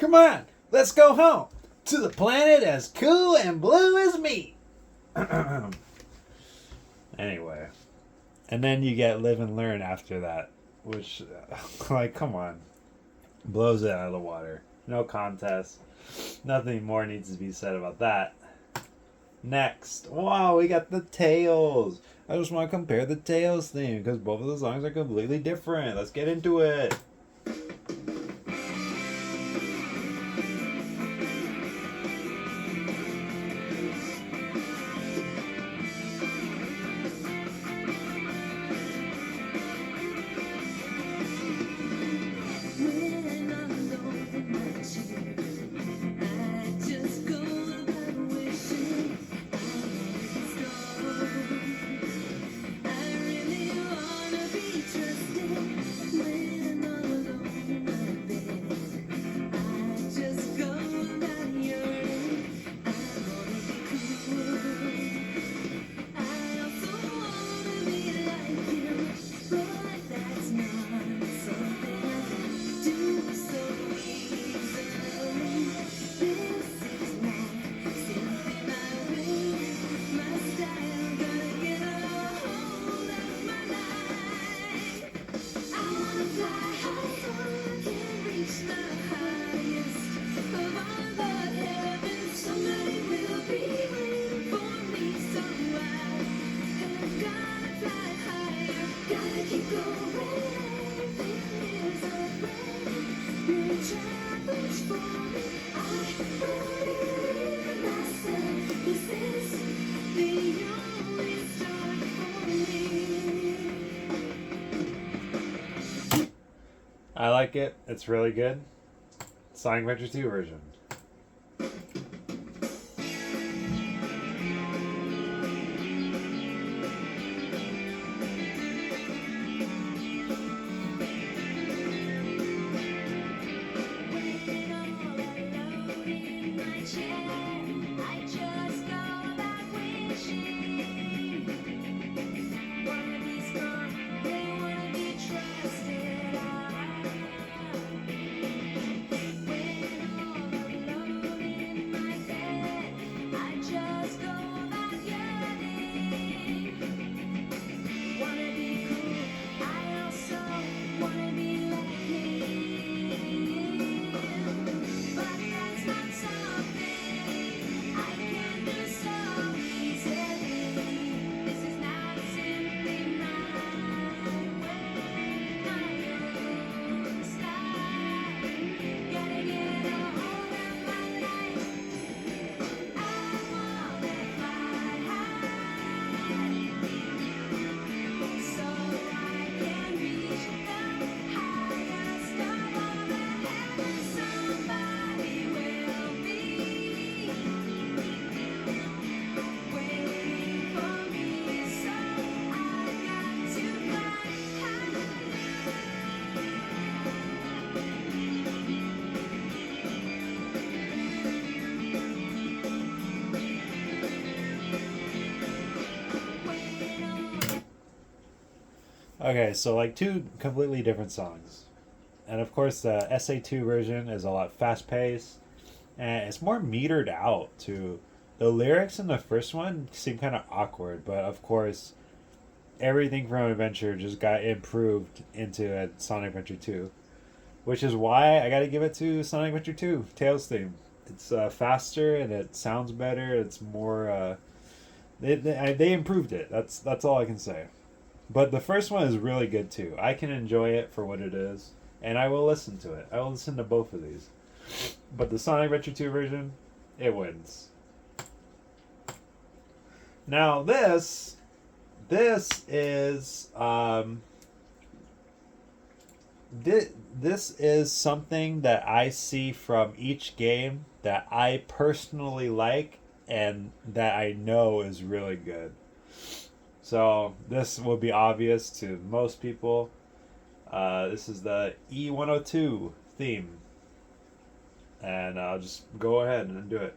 Come on, let's go home to the planet as cool and blue as me. Anyway, and then you get Live and Learn after that, which, like, come on, blows it out of the water. No contest. Nothing more needs to be said about that. Next, wow, we got the Tails. I just want to compare the Tails theme because both of the songs are completely different. Let's get into it. I like it. It's really good. Sonic Adventure 2 version. Okay, so like two completely different songs. And of course, the SA2 version is a lot fast paced and it's more metered out too. The lyrics in the first one seem kind of awkward, but of course, everything from Adventure just got improved into a Sonic Adventure 2, which is why I gotta give it to Sonic Adventure 2 Tails theme. It's faster and it sounds better. It's more. They improved it. That's all I can say. But the first one is really good too. I can enjoy it for what it is, and I will listen to it. I will listen to both of these. But the Sonic Adventure 2 version, it wins. Now this is this is something that I see from each game that I personally like and that I know is really good. So this will be obvious to most people. This is the E102 theme. And I'll just go ahead and do it.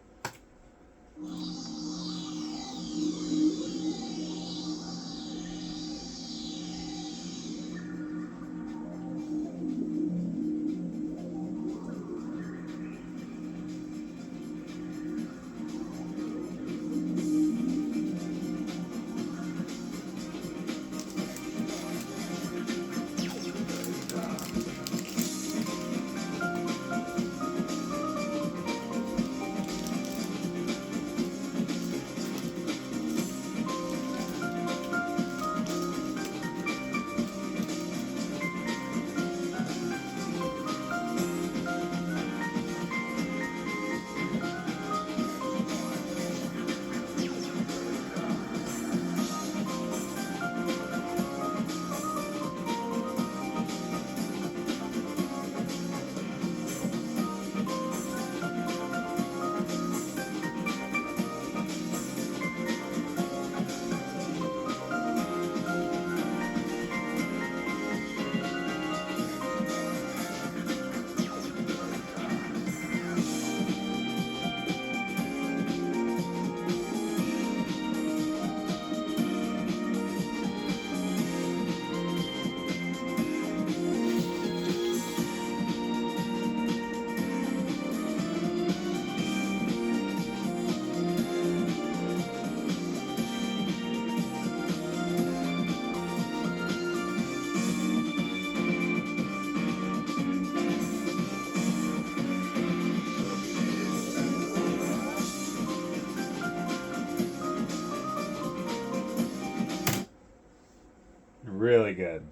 Really good.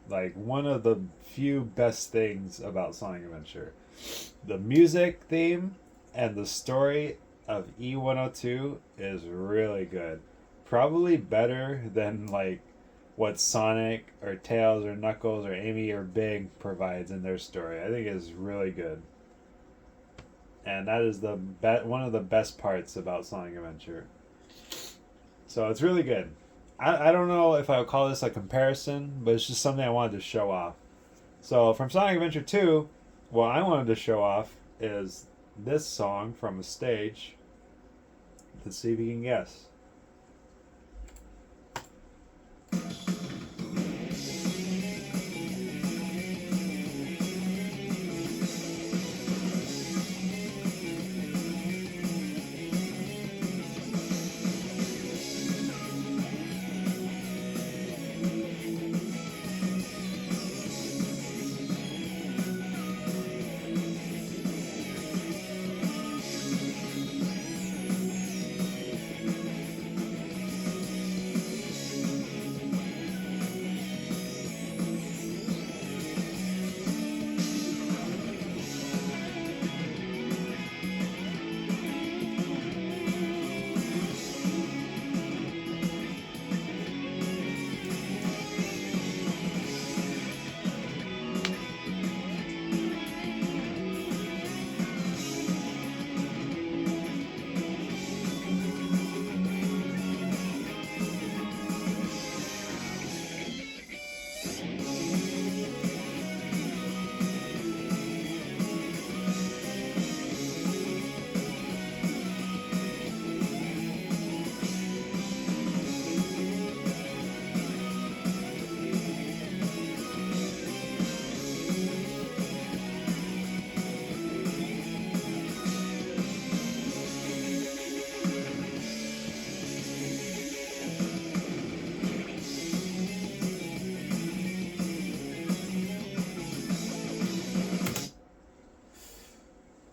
Like one of the few best things about Sonic Adventure. The music theme and the story of E102 is really good. Probably better than like what Sonic or Tails or Knuckles or Amy or Big provides in their story. I think is really good. And that is the one of the best parts about Sonic Adventure. So it's really good. I don't know if I would call this a comparison, but it's just something I wanted to show off. So from Sonic Adventure 2, what I wanted to show off is this song from a stage. Let's see if you can guess.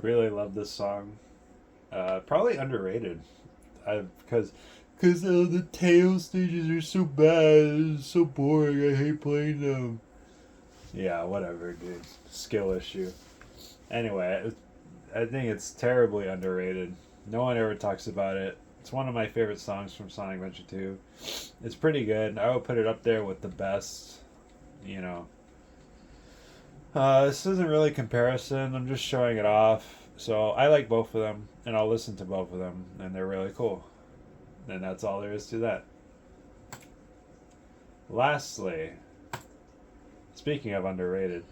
Really love this song. Probably underrated. Because the Tails stages are so bad. It's so boring. I hate playing them. Yeah, whatever, dude. Skill issue. Anyway, I think it's terribly underrated. No one ever talks about it. It's one of my favorite songs from Sonic Adventure 2. It's pretty good. I would put it up there with the best, you know. This isn't really comparison. I'm just showing it off. So I like both of them, and I'll listen to both of them, and they're really cool. And that's all there is to that. Lastly, speaking of underrated,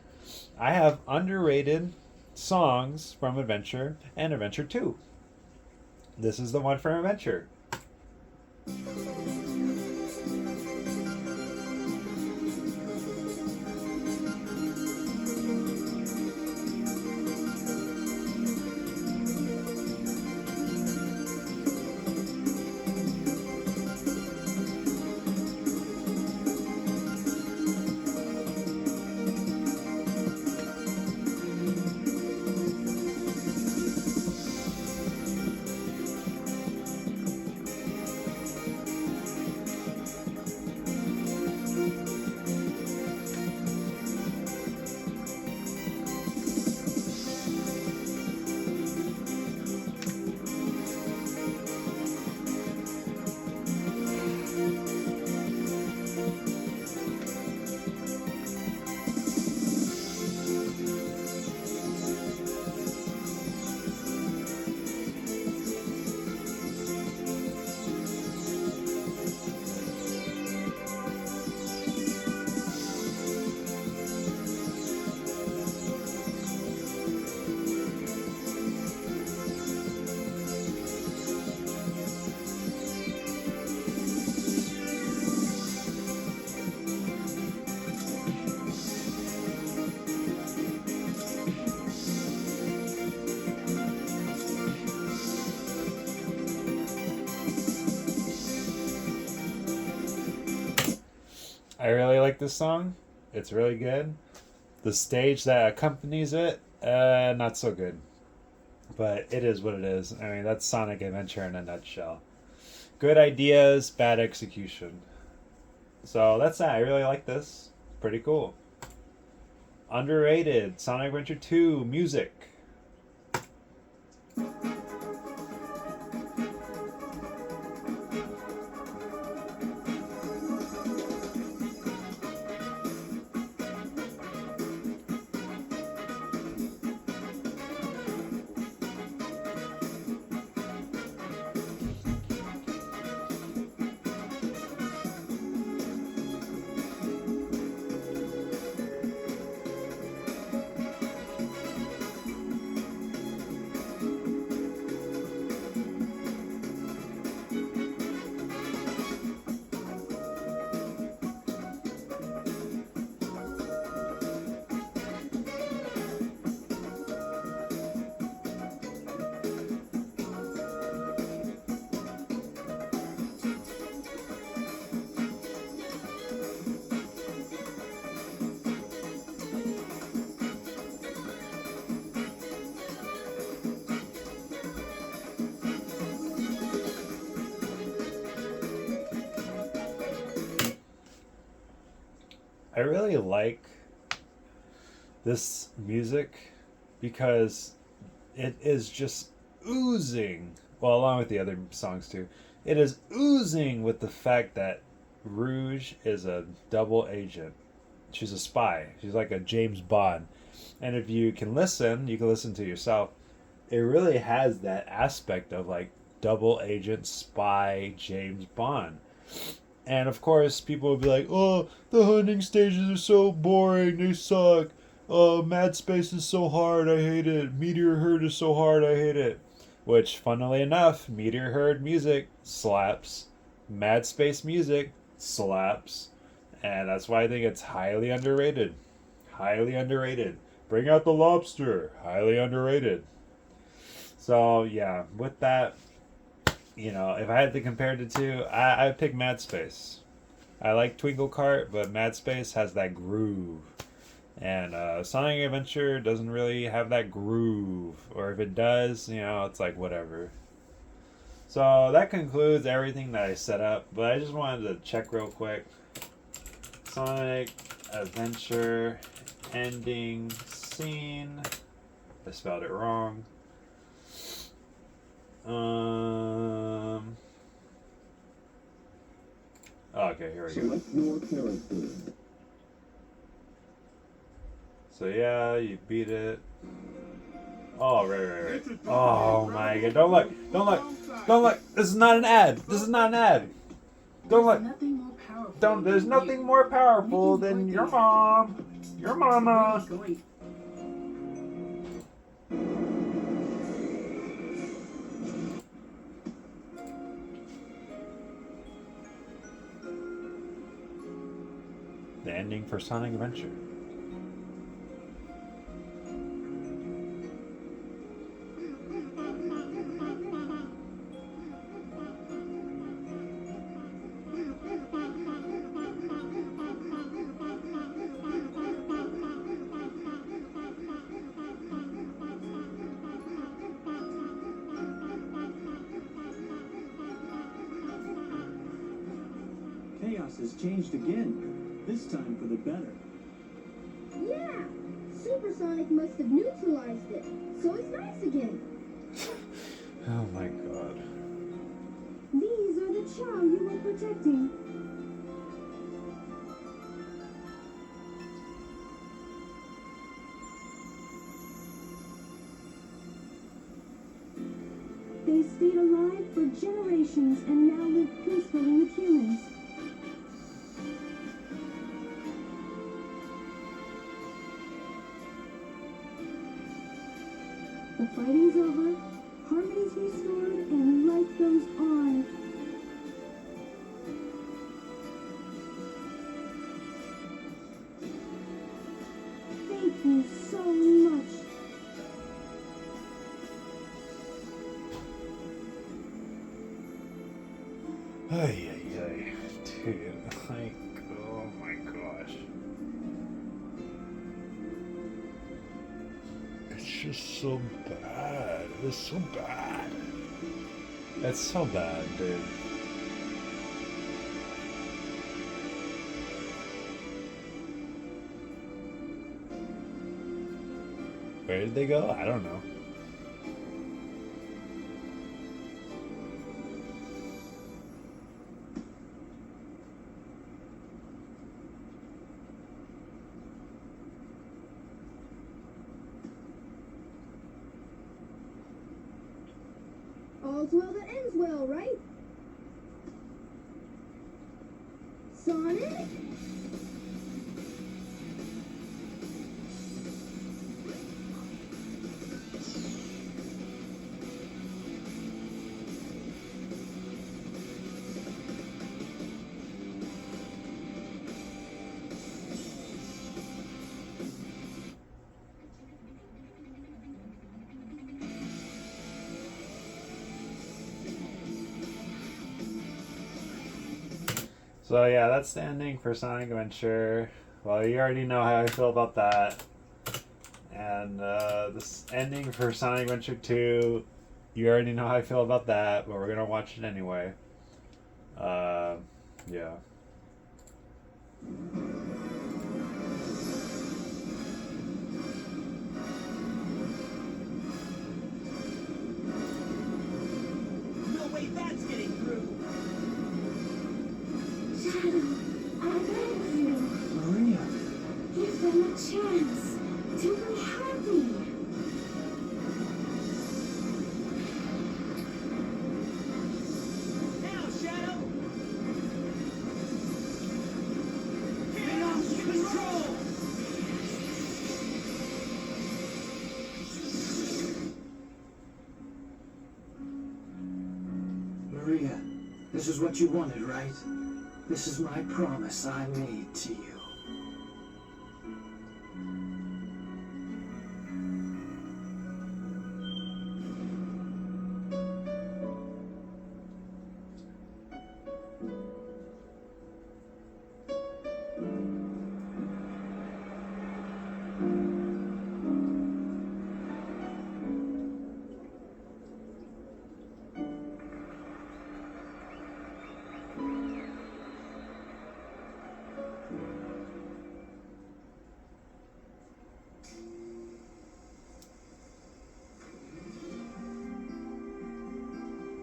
I have underrated songs from Adventure and Adventure 2. This is the one from Adventure. I really like this song. It's really good. The stage that accompanies it, not so good. But it is what it is. I mean, that's Sonic Adventure in a nutshell. Good ideas, bad execution. So that's that. I really like this. Pretty cool. Underrated. Sonic Adventure 2 music. I really like this music because it is just oozing, well, along with the other songs too, it is oozing with the fact that Rouge is a double agent. She's a spy. She's like a James Bond. And if you can listen to yourself, it really has that aspect of like double agent, spy, James Bond. And of course, people will be like, oh, the hunting stages are so boring, they suck. Mad Space is so hard, I hate it. Meteor Herd is so hard, I hate it. Which, funnily enough, Meteor Herd music slaps. Mad Space music slaps. And that's why I think it's highly underrated. Highly underrated. Bring out the lobster. Highly underrated. So, yeah, with that, you know, if I had to compare the two, I'd pick Mad Space. I like Twinkle Cart, but Mad Space has that groove. And Sonic Adventure doesn't really have that groove. Or if it does, you know, it's like whatever. So that concludes everything that I set up. But I just wanted to check real quick. Sonic Adventure ending scene. I spelled it wrong. Okay, here we go. Select your character. So yeah, you beat it. Oh, right. Oh my god, don't look. This is not an ad. Don't look. Nothing more powerful. There's nothing more powerful than your mom. Your mama. Going. The ending for Sonic Adventure. Chaos has changed again, this time for the better. Yeah! Supersonic must have neutralized it, so it's nice again. Oh my god. These are the Chow you were protecting. They stayed alive for generations and now live peacefully with humans. The fighting's over, harmony's restored, and life goes on. Thank you so much. Ay. Dude, like, oh my gosh. It's just so bad. It's so bad. It's so bad, dude. Where did they go? I don't know. All's well that ends well, right? Sonic? So yeah, that's the ending for Sonic Adventure. Well, you already know how I feel about that. And this ending for Sonic Adventure 2, you already know how I feel about that, but we're gonna watch it anyway. Yeah. way that's getting through. Shadow, I beg you, Maria. give them a chance to be happy. Now, Shadow. Chaos control. Maria, this is what you wanted, right? This is my promise I made to you.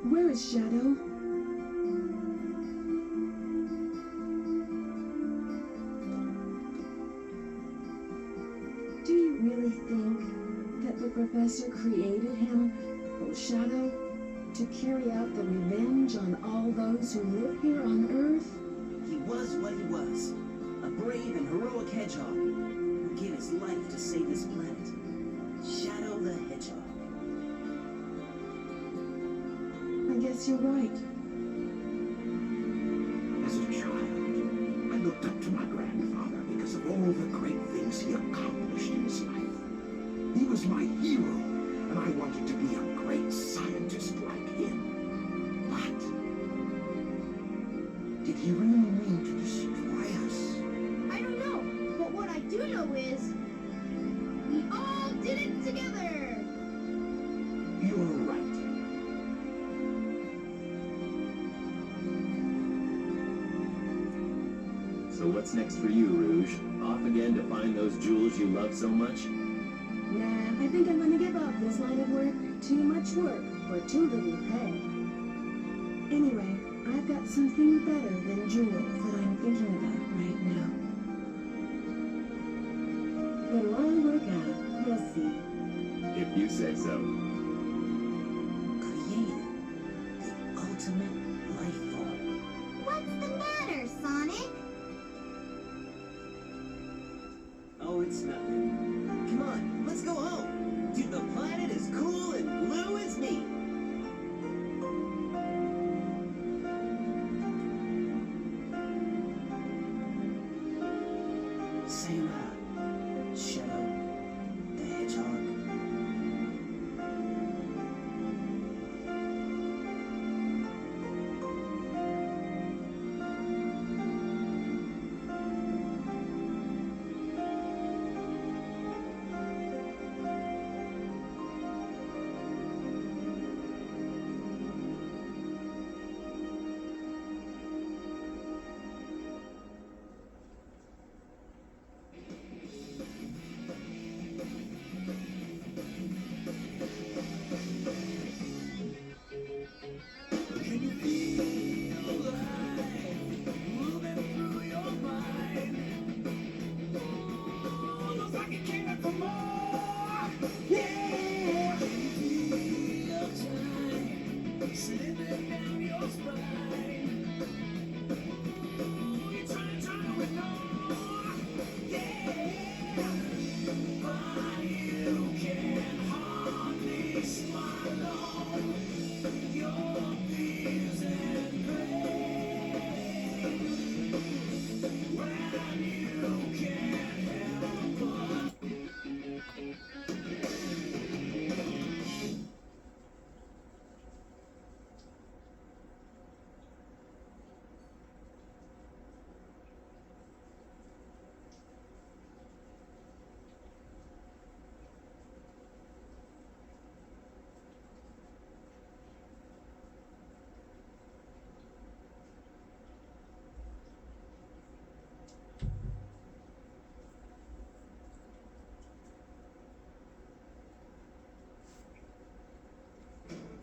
Where is Shadow? Do you really think that the professor created him, or Shadow, to carry out the revenge on all those who live here on Earth? He was what he was. A brave and heroic hedgehog who gave his life to save this planet. Shadow the Hedgehog. I guess you're right. As a child, I looked up to my grandfather because of all the great things he accomplished in his life. He was my hero, and I wanted to be a great scientist like him. But did he really mean to destroy us? I don't know, but what I do know is we all did it together. You're right. So what's next for you, Rouge? Off again to find those jewels you love so much? Nah, I think I'm gonna give up this line of work. Too much work for too little pay. Anyway, I've got something better than jewels that I'm thinking about right now. It'll all work out. You'll see. If you say so. Created the ultimate life form. What's the matter, Sonic? Oh, it's nothing. Come on, let's go home. Dude, the planet is cool and blue as me. Sayonara, Shadow the Hedgehog.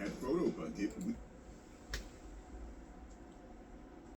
At Photo Bucket, we